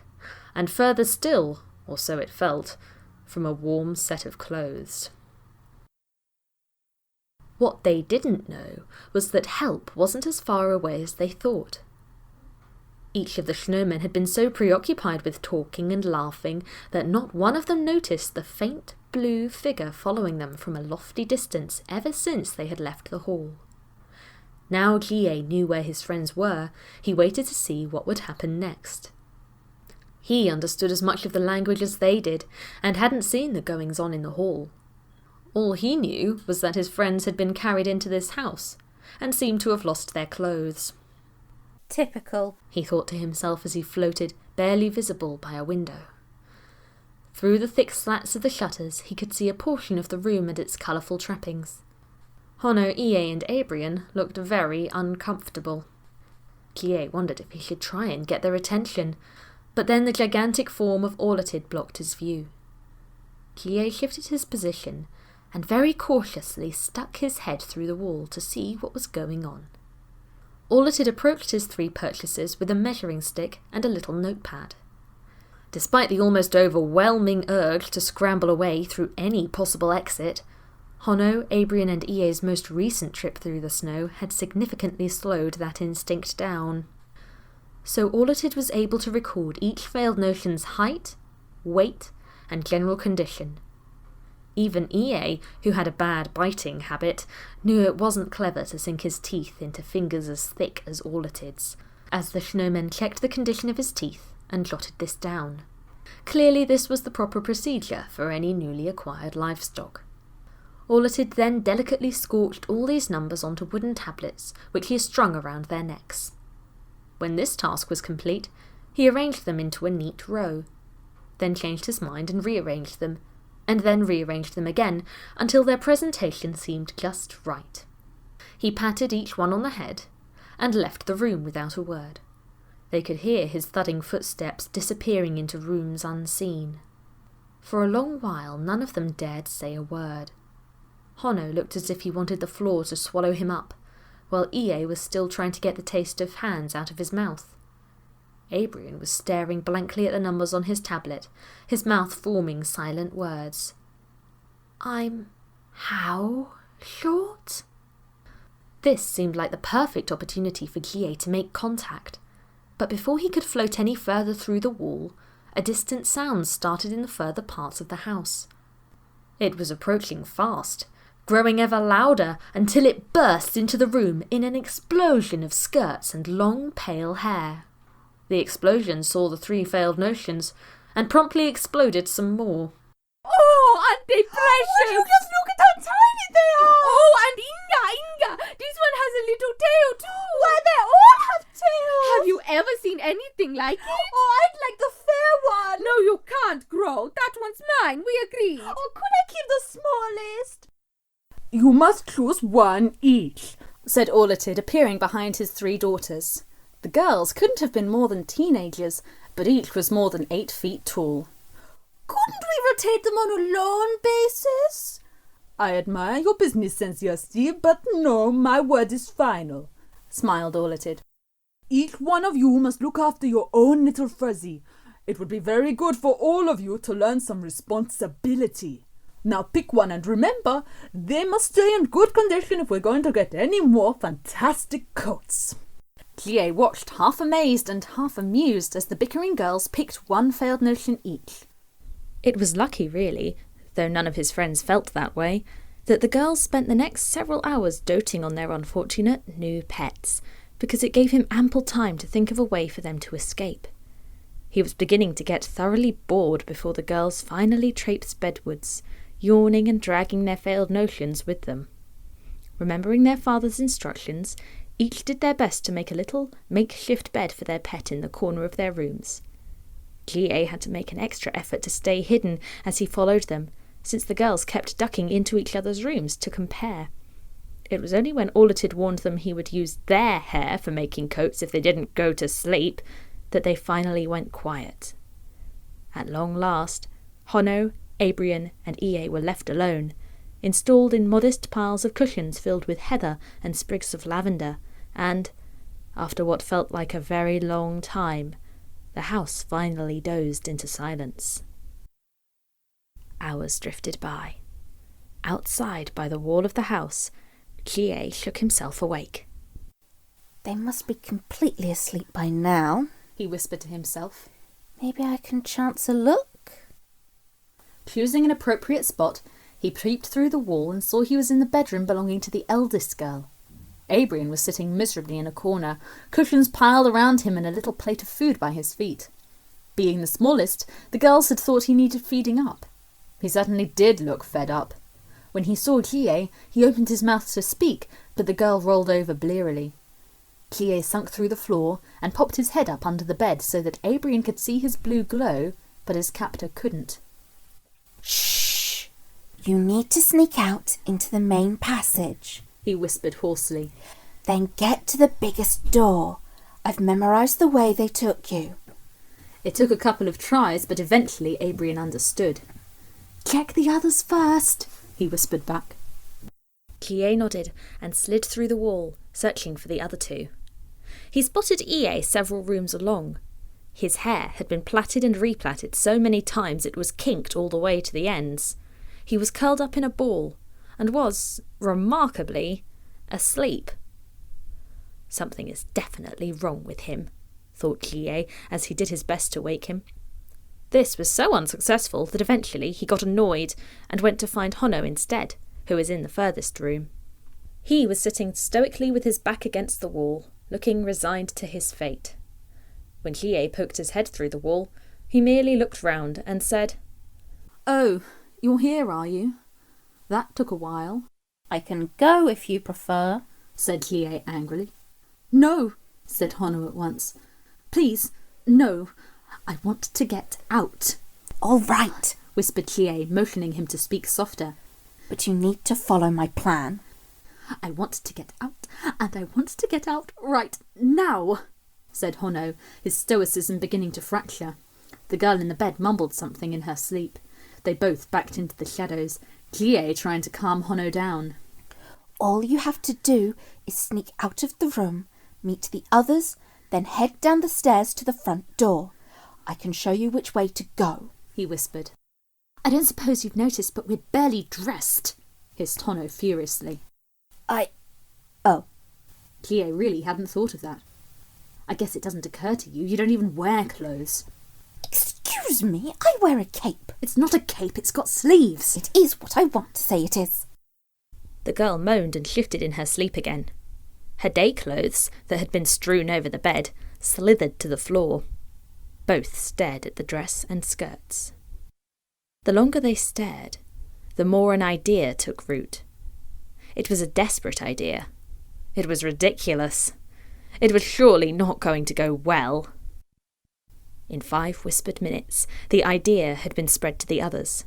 [SPEAKER 3] and further still, or so it felt, from a warm set of clothes. What they didn't know was that help wasn't as far away as they thought. Each of the snowmen had been so preoccupied with talking and laughing that not one of them noticed the faint blue figure following them from a lofty distance ever since they had left the hall. Now Gie knew where his friends were, he waited to see what would happen next. He understood as much of the language as they did, and hadn't seen the goings-on in the hall. All he knew was that his friends had been carried into this house, and seemed to have lost their clothes.
[SPEAKER 2] Typical,
[SPEAKER 3] he thought to himself as he floated, barely visible by a window. Through the thick slats of the shutters he could see a portion of the room and its colourful trappings. Honno, Ie and Abrion looked very uncomfortable. Kie wondered if he should try and get their attention, but then the gigantic form of Orlatid blocked his view. Kie shifted his position and very cautiously stuck his head through the wall to see what was going on. Orlatid approached his 3 purchasers with a measuring stick and a little notepad. Despite the almost overwhelming urge to scramble away through any possible exit, Honno, Abrion and Ie's most recent trip through the snow had significantly slowed that instinct down. So Orlatid was able to record each failed notion's height, weight, and general condition. Even Ie, who had a bad biting habit, knew it wasn't clever to sink his teeth into fingers as thick as Orlatid's, as the snowman checked the condition of his teeth and jotted this down. Clearly this was the proper procedure for any newly acquired livestock. Orlatid then delicately scorched all these numbers onto wooden tablets, which he strung around their necks. When this task was complete, he arranged them into a neat row, then changed his mind and rearranged them, and then rearranged them again until their presentation seemed just right. He patted each one on the head and left the room without a word. They could hear his thudding footsteps disappearing into rooms unseen. For a long while none of them dared say a word. Honno looked as if he wanted the floor to swallow him up, while Ie was still trying to get the taste of hands out of his mouth. Abrion was staring blankly at the numbers on his tablet, his mouth forming silent words. "I'm how short?" This seemed like the perfect opportunity for Gie to make contact, but before he could float any further through the wall, a distant sound started in the further parts of the house. It was approaching fast, growing ever louder until it burst into the room in an explosion of skirts and long pale hair. The explosion saw the 3 failed notions, and promptly exploded some more.
[SPEAKER 10] Oh, aren't they precious?
[SPEAKER 4] Would you just look at how tiny they are?
[SPEAKER 10] Oh, and Inga, this one has a little tail too.
[SPEAKER 4] Why, they all have tails!
[SPEAKER 10] Have you ever seen anything like it?
[SPEAKER 4] Oh, I'd like the fair one!
[SPEAKER 10] No, you can't, Grow. That one's mine. We agreed.
[SPEAKER 4] Oh, could I keep the smallest?
[SPEAKER 10] You must choose one each,
[SPEAKER 4] said Orlatid, appearing behind his 3 daughters. The girls couldn't have been more than teenagers, but each was more than 8 feet tall. Couldn't we rotate them on a loan basis?
[SPEAKER 10] I admire your business sense, Yossi, but no, my word is final,
[SPEAKER 4] smiled Orlatid.
[SPEAKER 10] Each one of you must look after your own little fuzzy. It would be very good for all of you to learn some responsibility. Now pick one, and remember, they must stay in good condition if we're going to get any more fantastic coats.
[SPEAKER 4] Gie watched half amazed and half amused as the bickering girls picked 1 failed notion each. It was lucky, really, though none of his friends felt that way, that the girls spent the next several hours doting on their unfortunate new pets, because it gave him ample time to think of a way for them to escape. He was beginning to get thoroughly bored before the girls finally traipsed bedwards, yawning and dragging their failed notions with them. Remembering their father's instructions, each did their best to make a little makeshift bed for their pet in the corner of their rooms. Gie had to make an extra effort to stay hidden as he followed them, since the girls kept ducking into each other's rooms to compare. It was only when Orlatid warned them he would use their hair for making coats if they didn't go to sleep that they finally went quiet. At long last, Honno, Abrion and Ie were left alone, installed in modest piles of cushions filled with heather and sprigs of lavender, and, after what felt like a very long time, the house finally dozed into silence. Hours drifted by. Outside by the wall of the house, Gie shook himself awake.
[SPEAKER 2] They must be completely asleep by now,
[SPEAKER 4] he whispered to himself.
[SPEAKER 2] Maybe I can chance a look?
[SPEAKER 4] Choosing an appropriate spot, he peeped through the wall and saw he was in the bedroom belonging to the eldest girl. Abrion was sitting miserably in a corner, cushions piled around him and a little plate of food by his feet. Being the smallest, the girls had thought he needed feeding up. He certainly did look fed up. When he saw Gie, he opened his mouth to speak, but the girl rolled over blearily. Gie sunk through the floor and popped his head up under the bed so that Abrion could see his blue glow, but his captor couldn't.
[SPEAKER 2] You need to sneak out into the main passage,
[SPEAKER 4] he whispered hoarsely.
[SPEAKER 2] Then get to the biggest door. I've memorised the way they took you.
[SPEAKER 4] It took a couple of tries, but eventually Abrian understood. Check the others first, he whispered back.
[SPEAKER 3] Clea nodded and slid through the wall, searching for the other two. He spotted EA several rooms along. His hair had been plaited and replaited so many times it was kinked all the way to the ends. He was curled up in a ball, and was, remarkably, asleep. Something is definitely wrong with him, thought Clea as he did his best to wake him. This was so unsuccessful that eventually he got annoyed and went to find Honno instead, who was in the furthest room. He was sitting stoically with his back against the wall, looking resigned to his fate. When Clea poked his head through the wall, he merely looked round and said,
[SPEAKER 4] "Oh, you're here, are you? That took a while."
[SPEAKER 2] I can go if you prefer,
[SPEAKER 4] said Clea angrily. "No," said Honno at once. "Please, no. I want to get out."
[SPEAKER 2] All right,
[SPEAKER 4] whispered Clea, motioning him to speak softer.
[SPEAKER 2] But you need to follow my plan.
[SPEAKER 4] "I want to get out, and I want to get out right now," said Honno, his stoicism beginning to fracture. The girl in the bed mumbled something in her sleep. They both backed into the shadows, Clea trying to calm Honno down.
[SPEAKER 2] All you have to do is sneak out of the room, meet the others, then head down the stairs to the front door. I can show you which way to go,
[SPEAKER 4] he whispered. "I don't suppose you've noticed, but we're barely dressed," hissed Honno furiously.
[SPEAKER 2] Oh.
[SPEAKER 4] Clea really hadn't thought of that. "I guess it doesn't occur to you. You don't even wear clothes."
[SPEAKER 2] Excuse me, I wear a cape.
[SPEAKER 4] "It's not a cape, it's got sleeves."
[SPEAKER 2] It is what I want to say it is.
[SPEAKER 3] The girl moaned and shifted in her sleep again. Her day clothes, that had been strewn over the bed, slithered to the floor. Both stared at the dress and skirts. The longer they stared, the more an idea took root. It was a desperate idea. It was ridiculous. It was surely not going to go well. In 5 whispered minutes, the idea had been spread to the others.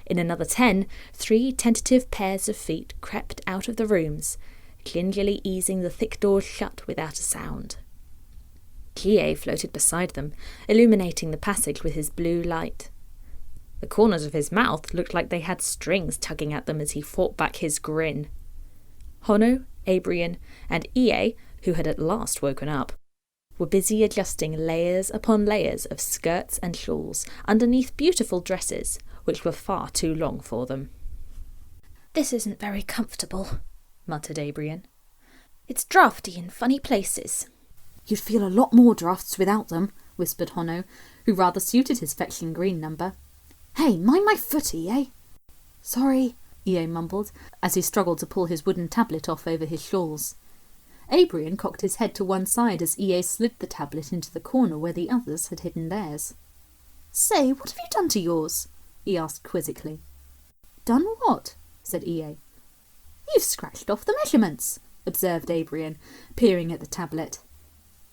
[SPEAKER 3] In another 10, 3 tentative pairs of feet crept out of the rooms, gingerly easing the thick doors shut without a sound. Clea floated beside them, illuminating the passage with his blue light. The corners of his mouth looked like they had strings tugging at them as he fought back his grin. Honno, Abrian, and EA, who had at last woken up, were busy adjusting layers upon layers of skirts and shawls underneath beautiful dresses, which were far too long for them. "This isn't very comfortable," muttered Abrian. "It's draughty in funny places."
[SPEAKER 4] "You'd feel a lot more drafts without them," whispered Honno, who rather suited his fetching green number. "Hey, mind my foot, EA." "Sorry," EA mumbled, as he struggled to pull his wooden tablet off over his shawls. Abrian cocked his head to one side as EA slid the tablet into the corner where the others had hidden theirs. "Say, what have you done to yours?" he asked quizzically. "Done what?" said EA. "You've scratched off the measurements," observed Abrian, peering at the tablet.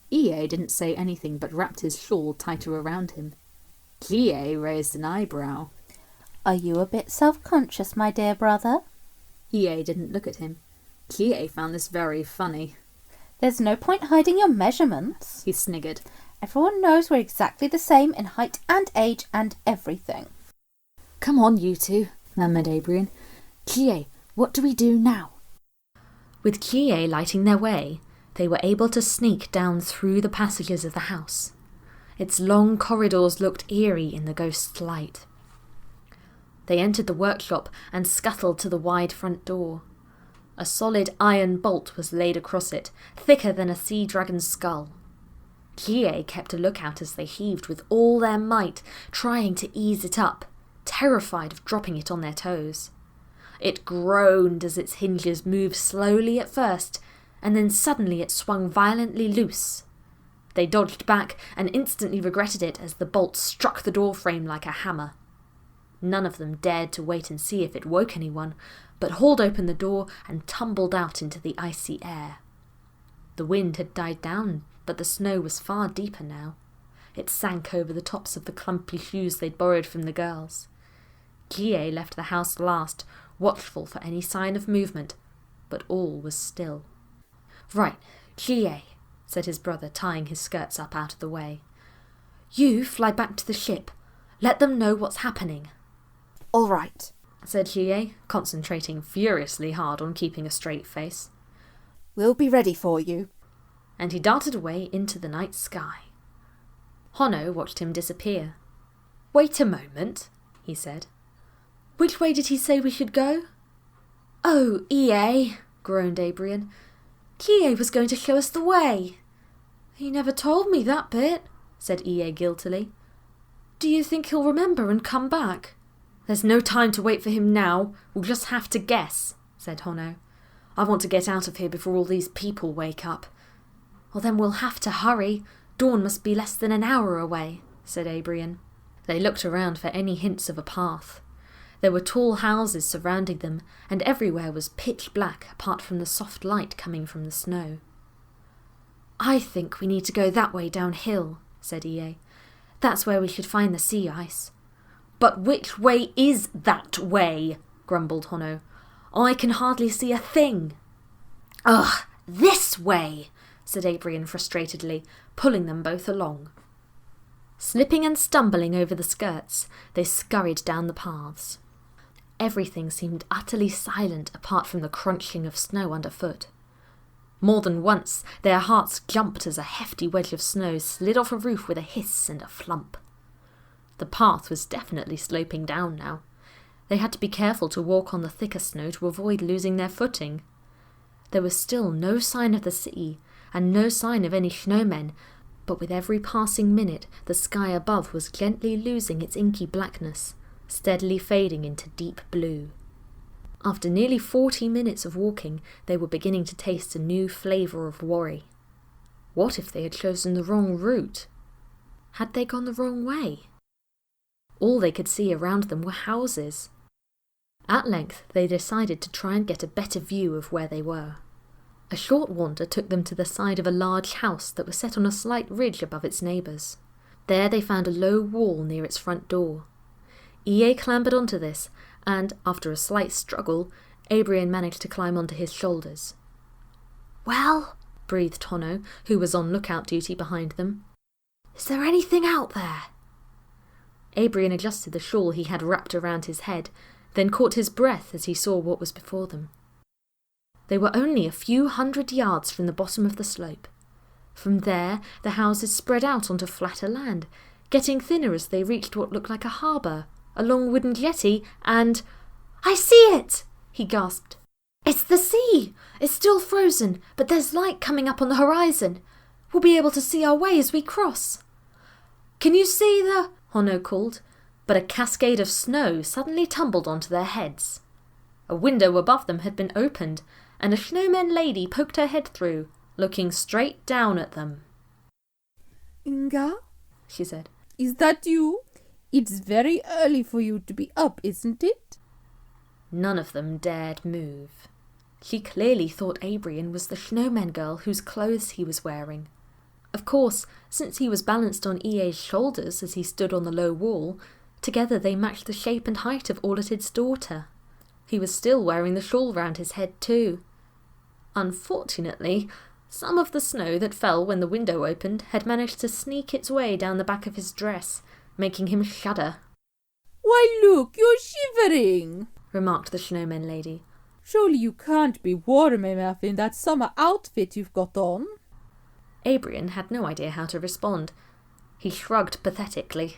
[SPEAKER 4] EA didn't say anything but wrapped his shawl tighter around him. Clea raised an eyebrow.
[SPEAKER 2] Are you a bit self-conscious, my dear brother?
[SPEAKER 4] EA didn't look at him. Clea found this very funny.
[SPEAKER 2] There's no point hiding your measurements,
[SPEAKER 4] he sniggered.
[SPEAKER 2] Everyone knows we're exactly the same in height and age and everything.
[SPEAKER 4] Come on, you two, murmured Abrian. Clea, what do we do now?
[SPEAKER 1] With Clea lighting their way, they were able to sneak down through the passages of the house. Its long corridors looked eerie in the ghost's light. They entered the workshop and scuttled to the wide front door. A solid iron bolt was laid across it, thicker than a sea dragon's skull. Clea kept a lookout as they heaved with all their might, trying to ease it up, terrified of dropping it on their toes. It groaned as its hinges moved slowly at first, and then suddenly it swung violently loose. They dodged back and instantly regretted it as the bolt struck the door frame like a hammer. None of them dared to wait and see if it woke anyone, but hauled open the door and tumbled out into the icy air. The wind had died down, but the snow was far deeper now. It sank over the tops of the clumpy shoes they'd borrowed from the girls.
[SPEAKER 3] Gie left the house last, watchful for any sign of movement, but all was still. "Right, Gie," said his brother, tying his skirts up out of the way. "You fly back to the ship. Let them know what's happening."
[SPEAKER 4] "All right,"
[SPEAKER 3] said Gie, concentrating furiously hard on keeping a straight face.
[SPEAKER 4] "We'll be ready for you."
[SPEAKER 3] And he darted away into the night sky. Honno watched him disappear. "Wait a moment," he said. "Which way did he say we should go?" "Oh, EA," groaned Abrian. "Gie was going to show us the way." "He never told me that bit," said EA guiltily. "Do you think he'll remember and come back?" "There's no time to wait for him now. We'll just have to guess," said Honno. "I want to get out of here before all these people wake up." "Well, then we'll have to hurry. Dawn must be less than an hour away," said Abrian. They looked around for any hints of a path. There were tall houses surrounding them, and everywhere was pitch black apart from the soft light coming from the snow. "I think we need to go that way downhill," said EA. "That's where we should find the sea ice." "But which way is that way?" grumbled Honno. "I can hardly see a thing." "Ugh, this way," said Abrian frustratedly, pulling them both along. Slipping and stumbling over the skirts, they scurried down the paths. Everything seemed utterly silent apart from the crunching of snow underfoot. More than once their hearts jumped as a hefty wedge of snow slid off a roof with a hiss and a flump. The path was definitely sloping down now. They had to be careful to walk on the thicker snow to avoid losing their footing. There was still no sign of the sea, and no sign of any snowmen, but with every passing minute the sky above was gently losing its inky blackness, steadily fading into deep blue. After nearly 40 minutes of walking, they were beginning to taste a new flavour of worry. What if they had chosen the wrong route? Had they gone the wrong way? All they could see around them were houses. At length they decided to try and get a better view of where they were. A short wander took them to the side of a large house that was set on a slight ridge above its neighbours. There they found a low wall near its front door. EA clambered onto this, and, after a slight struggle, Abrian managed to climb onto his shoulders. "Well," breathed Honno, who was on lookout duty behind them. "Is there anything out there?" Abrian adjusted the shawl he had wrapped around his head, then caught his breath as he saw what was before them. They were only a few 100 yards from the bottom of the slope. From there, the houses spread out onto flatter land, getting thinner as they reached what looked like a harbour, a long wooden jetty, and— "I see it!" he gasped. "It's the sea! It's still frozen, but there's light coming up on the horizon. We'll be able to see our way as we cross." "Can you see the—" Honno called, but a cascade of snow suddenly tumbled onto their heads. A window above them had been opened, and a snowman lady poked her head through, looking straight down at them.
[SPEAKER 10] "Inga,"
[SPEAKER 3] she said.
[SPEAKER 10] "Is that you? It's very early for you to be up, isn't it?"
[SPEAKER 3] None of them dared move. She clearly thought Abrian was the snowman girl whose clothes he was wearing. Of course, since he was balanced on EA's shoulders as he stood on the low wall, together they matched the shape and height of Orlatid's daughter. He was still wearing the shawl round his head too. Unfortunately, some of the snow that fell when the window opened had managed to sneak its way down the back of his dress, making him shudder.
[SPEAKER 10] "Why, look, you're shivering,"
[SPEAKER 3] remarked the snowman lady.
[SPEAKER 10] "Surely you can't be warm enough in that summer outfit you've got on."
[SPEAKER 3] Abrian had no idea how to respond. He shrugged pathetically.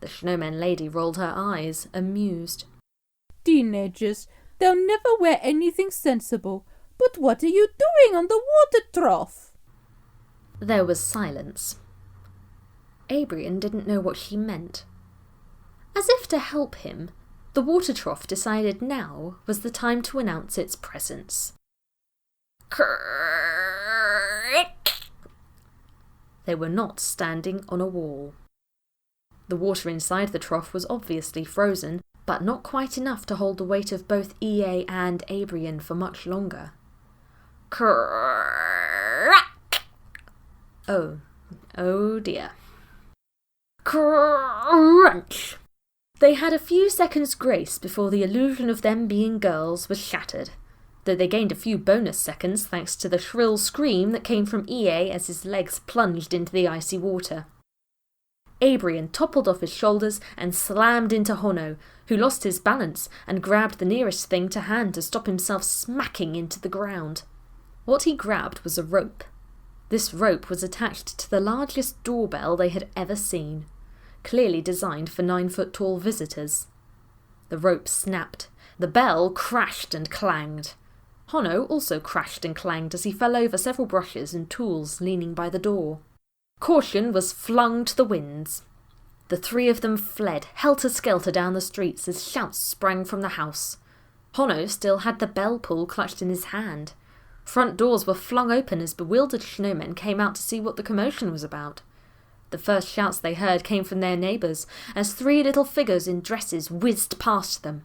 [SPEAKER 3] The snowman lady rolled her eyes, amused.
[SPEAKER 10] "Teenagers, they'll never wear anything sensible. But what are you doing on the water trough?"
[SPEAKER 3] There was silence. Abrian didn't know what she meant. As if to help him, the water trough decided now was the time to announce its presence. They were not standing on a wall. The water inside the trough was obviously frozen, but not quite enough to hold the weight of both EA and Abrian for much longer. Oh dear. Crunch! They had a few seconds' grace before the illusion of them being girls was shattered, though they gained a few bonus seconds thanks to the shrill scream that came from EA as his legs plunged into the icy water. Abrion toppled off his shoulders and slammed into Hono, who lost his balance and grabbed the nearest thing to hand to stop himself smacking into the ground. What he grabbed was a rope. This rope was attached to the largest doorbell they had ever seen, clearly designed for 9-foot-tall visitors. The rope snapped. The bell crashed and clanged. Hono also crashed and clanged as he fell over several brushes and tools leaning by the door. Caution was flung to the winds. The three of them fled, helter-skelter down the streets as shouts sprang from the house. Hono still had the bell pull clutched in his hand. Front doors were flung open as bewildered snowmen came out to see what the commotion was about. The first shouts they heard came from their neighbours, as 3 little figures in dresses whizzed past them.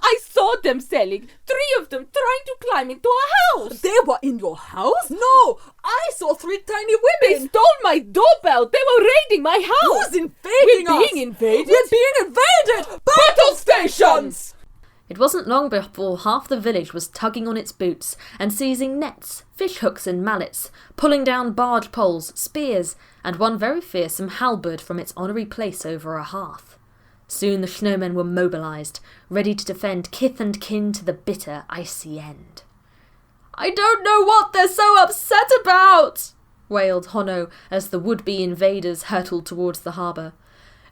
[SPEAKER 10] I saw them selling. 3 of them trying to climb into a house. They were in your house? No, I saw 3 tiny women. They stole my doorbell. They were raiding my house. Who's invading us? We're being invaded? We're being invaded! Battle stations!
[SPEAKER 3] It wasn't long before half the village was tugging on its boots and seizing nets, fish hooks and mallets, pulling down barge poles, spears, and one very fearsome halberd from its honorary place over a hearth. Soon the snowmen were mobilised, ready to defend kith and kin to the bitter, icy end. "I don't know what they're so upset about," wailed Hono as the would-be invaders hurtled towards the harbour.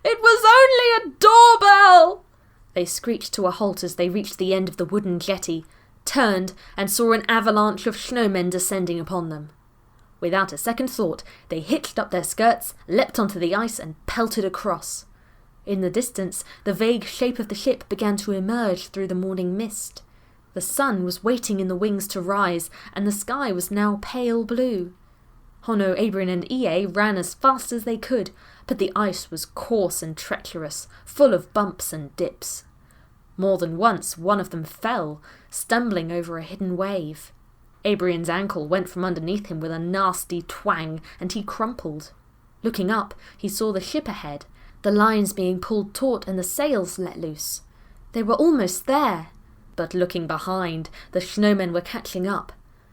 [SPEAKER 3] "It was only a doorbell!" They screeched to a halt as they reached the end of the wooden jetty, turned, and saw an avalanche of snowmen descending upon them. Without a second thought, they hitched up their skirts, leapt onto the ice, and pelted across. In the distance, the vague shape of the ship began to emerge through the morning mist. The sun was waiting in the wings to rise, and the sky was now pale blue. Hono, Abrion, and EA ran as fast as they could, but the ice was coarse and treacherous, full of bumps and dips. More than once one of them fell, stumbling over a hidden wave. Abrion's ankle went from underneath him with a nasty twang, and he crumpled. Looking up, he saw the ship ahead, the lines being pulled taut and the sails let loose. They were almost there, but looking behind, the snowmen were catching up.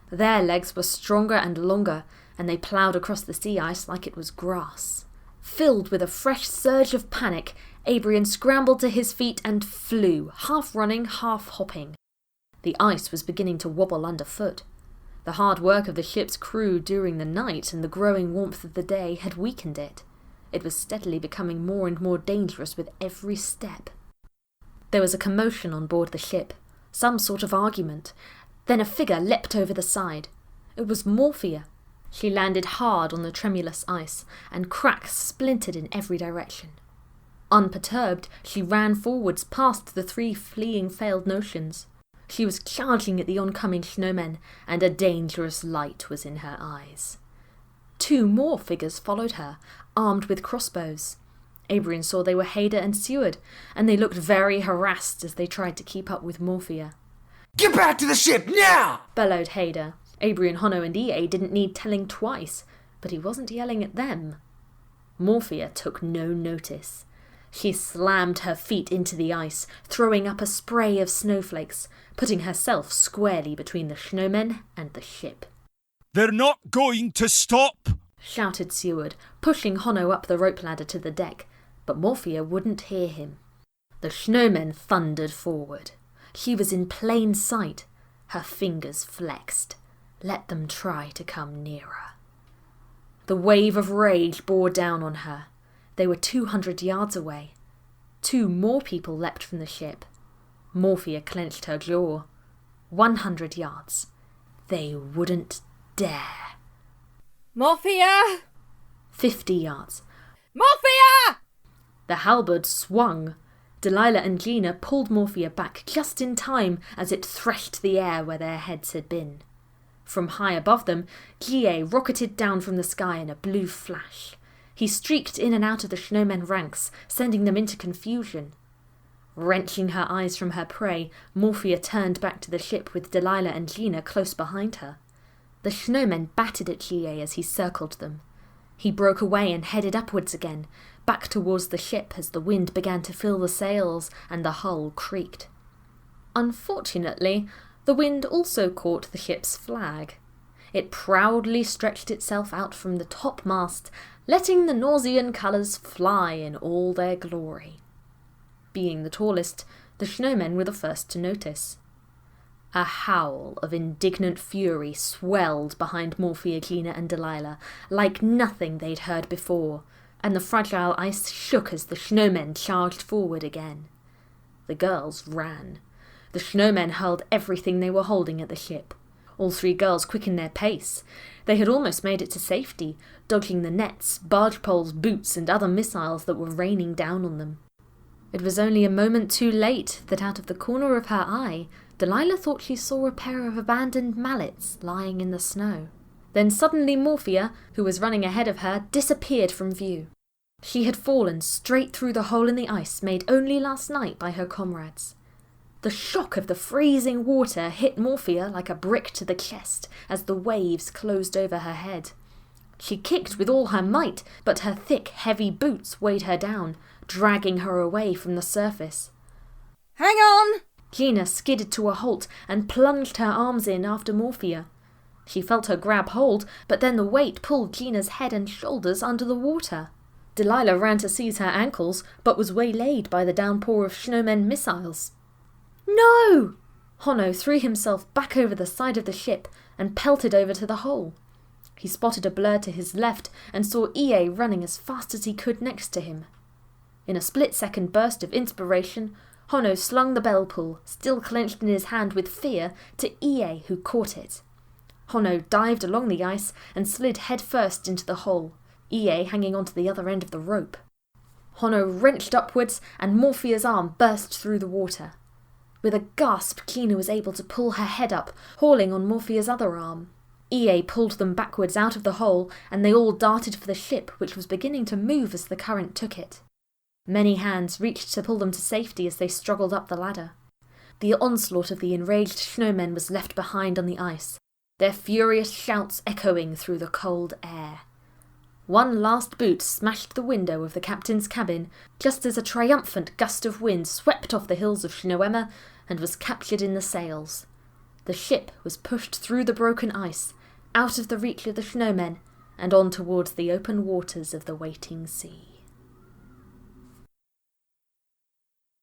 [SPEAKER 3] Their legs were stronger and longer, and they ploughed across the sea ice like it was grass. Filled with a fresh surge of panic, Abrion scrambled to his feet and flew, half running, half hopping. The ice was beginning to wobble underfoot. The hard work of the ship's crew during the night and the growing warmth of the day had weakened it. It was steadily becoming more and more dangerous with every step. There was a commotion on board the ship, some sort of argument. Then a figure leapt over the side. It was Morphea. She landed hard on the tremulous ice, and cracks splintered in every direction. Unperturbed, she ran forwards past the 3 fleeing failed notions. She was charging at the oncoming snowmen, and a dangerous light was in her eyes. 2 more figures followed her, armed with crossbows. Abrion saw they were Haidur and Seaward, and they looked very harassed as they tried to keep up with Morphea.
[SPEAKER 6] "Get back to the ship, now!"
[SPEAKER 3] bellowed Haidur. Abrion, Hono, and EA didn't need telling twice, but he wasn't yelling at them. Morphea took no notice. She slammed her feet into the ice, throwing up a spray of snowflakes, putting herself squarely between the snowmen and the ship.
[SPEAKER 7] "They're not going to stop!"
[SPEAKER 3] shouted Seaward, pushing Hono up the rope ladder to the deck, but Morphea wouldn't hear him. The snowmen thundered forward. She was in plain sight. Her fingers flexed. Let them try to come nearer. The wave of rage bore down on her. They were 200 yards away. 2 more people leapt from the ship. Morphea clenched her jaw. 100 yards. They wouldn't dare.
[SPEAKER 2] Morphea!
[SPEAKER 3] 50 yards.
[SPEAKER 2] Morphea!
[SPEAKER 3] The halberd swung. Delilah and Gina pulled Morphea back just in time as it threshed the air where their heads had been. From high above them, Bligh rocketed down from the sky in a blue flash. He streaked in and out of the snowmen ranks, sending them into confusion. Wrenching her eyes from her prey, Morphea turned back to the ship with Delilah and Gina close behind her. The snowmen battered at Bligh as he circled them. He broke away and headed upwards again,
[SPEAKER 1] back towards the ship as the wind began to fill the sails and the hull creaked. Unfortunately, the wind also caught the ship's flag. It proudly stretched itself out from the topmast, letting the Norsian colours fly in all their glory. Being the tallest, the snowmen were the first to notice. A howl of indignant fury swelled behind Morphea, Gina and Delilah, like nothing they'd heard before, and the fragile ice shook as the snowmen charged forward again. The girls ran. The snowmen hurled everything they were holding at the ship. All three girls quickened their pace. They had almost made it to safety, dodging the nets, barge poles, boots, and other missiles that were raining down on them. It was only a moment too late that out of the corner of her eye, Delilah thought she saw a pair of abandoned mallets lying in the snow. Then suddenly Morphea, who was running ahead of her, disappeared from view. She had fallen straight through the hole in the ice made only last night by her comrades. The shock of the freezing water hit Morphea like a brick to the chest as the waves closed over her head. She kicked with all her might, but her thick, heavy boots weighed her down, dragging her away from the surface.
[SPEAKER 4] Hang on!
[SPEAKER 1] Gina skidded to a halt and plunged her arms in after Morphea. She felt her grab hold, but then the weight pulled Gina's head and shoulders under the water. Delilah ran to seize her ankles, but was waylaid by the downpour of snowmen missiles. No! Honno threw himself back over the side of the ship and pelted over to the hole. He spotted a blur to his left and saw EA running as fast as he could next to him. In a split-second burst of inspiration, Honno slung the bell pull, still clenched in his hand with fear, to EA, who caught it. Honno dived along the ice and slid headfirst into the hole, EA hanging onto the other end of the rope. Honno wrenched upwards and Morphea's arm burst through the water. With a gasp, Gina was able to pull her head up, hauling on Morphea's other arm. EA pulled them backwards out of the hole, and they all darted for the ship, which was beginning to move as the current took it. Many hands reached to pull them to safety as they struggled up the ladder. The onslaught of the enraged snowmen was left behind on the ice, their furious shouts echoing through the cold air. One last boot smashed the window of the captain's cabin, just as a triumphant gust of wind swept off the hills of Shnoema and was captured in the sails. The ship was pushed through the broken ice, out of the reach of the snowmen, and on towards the open waters of the waiting sea.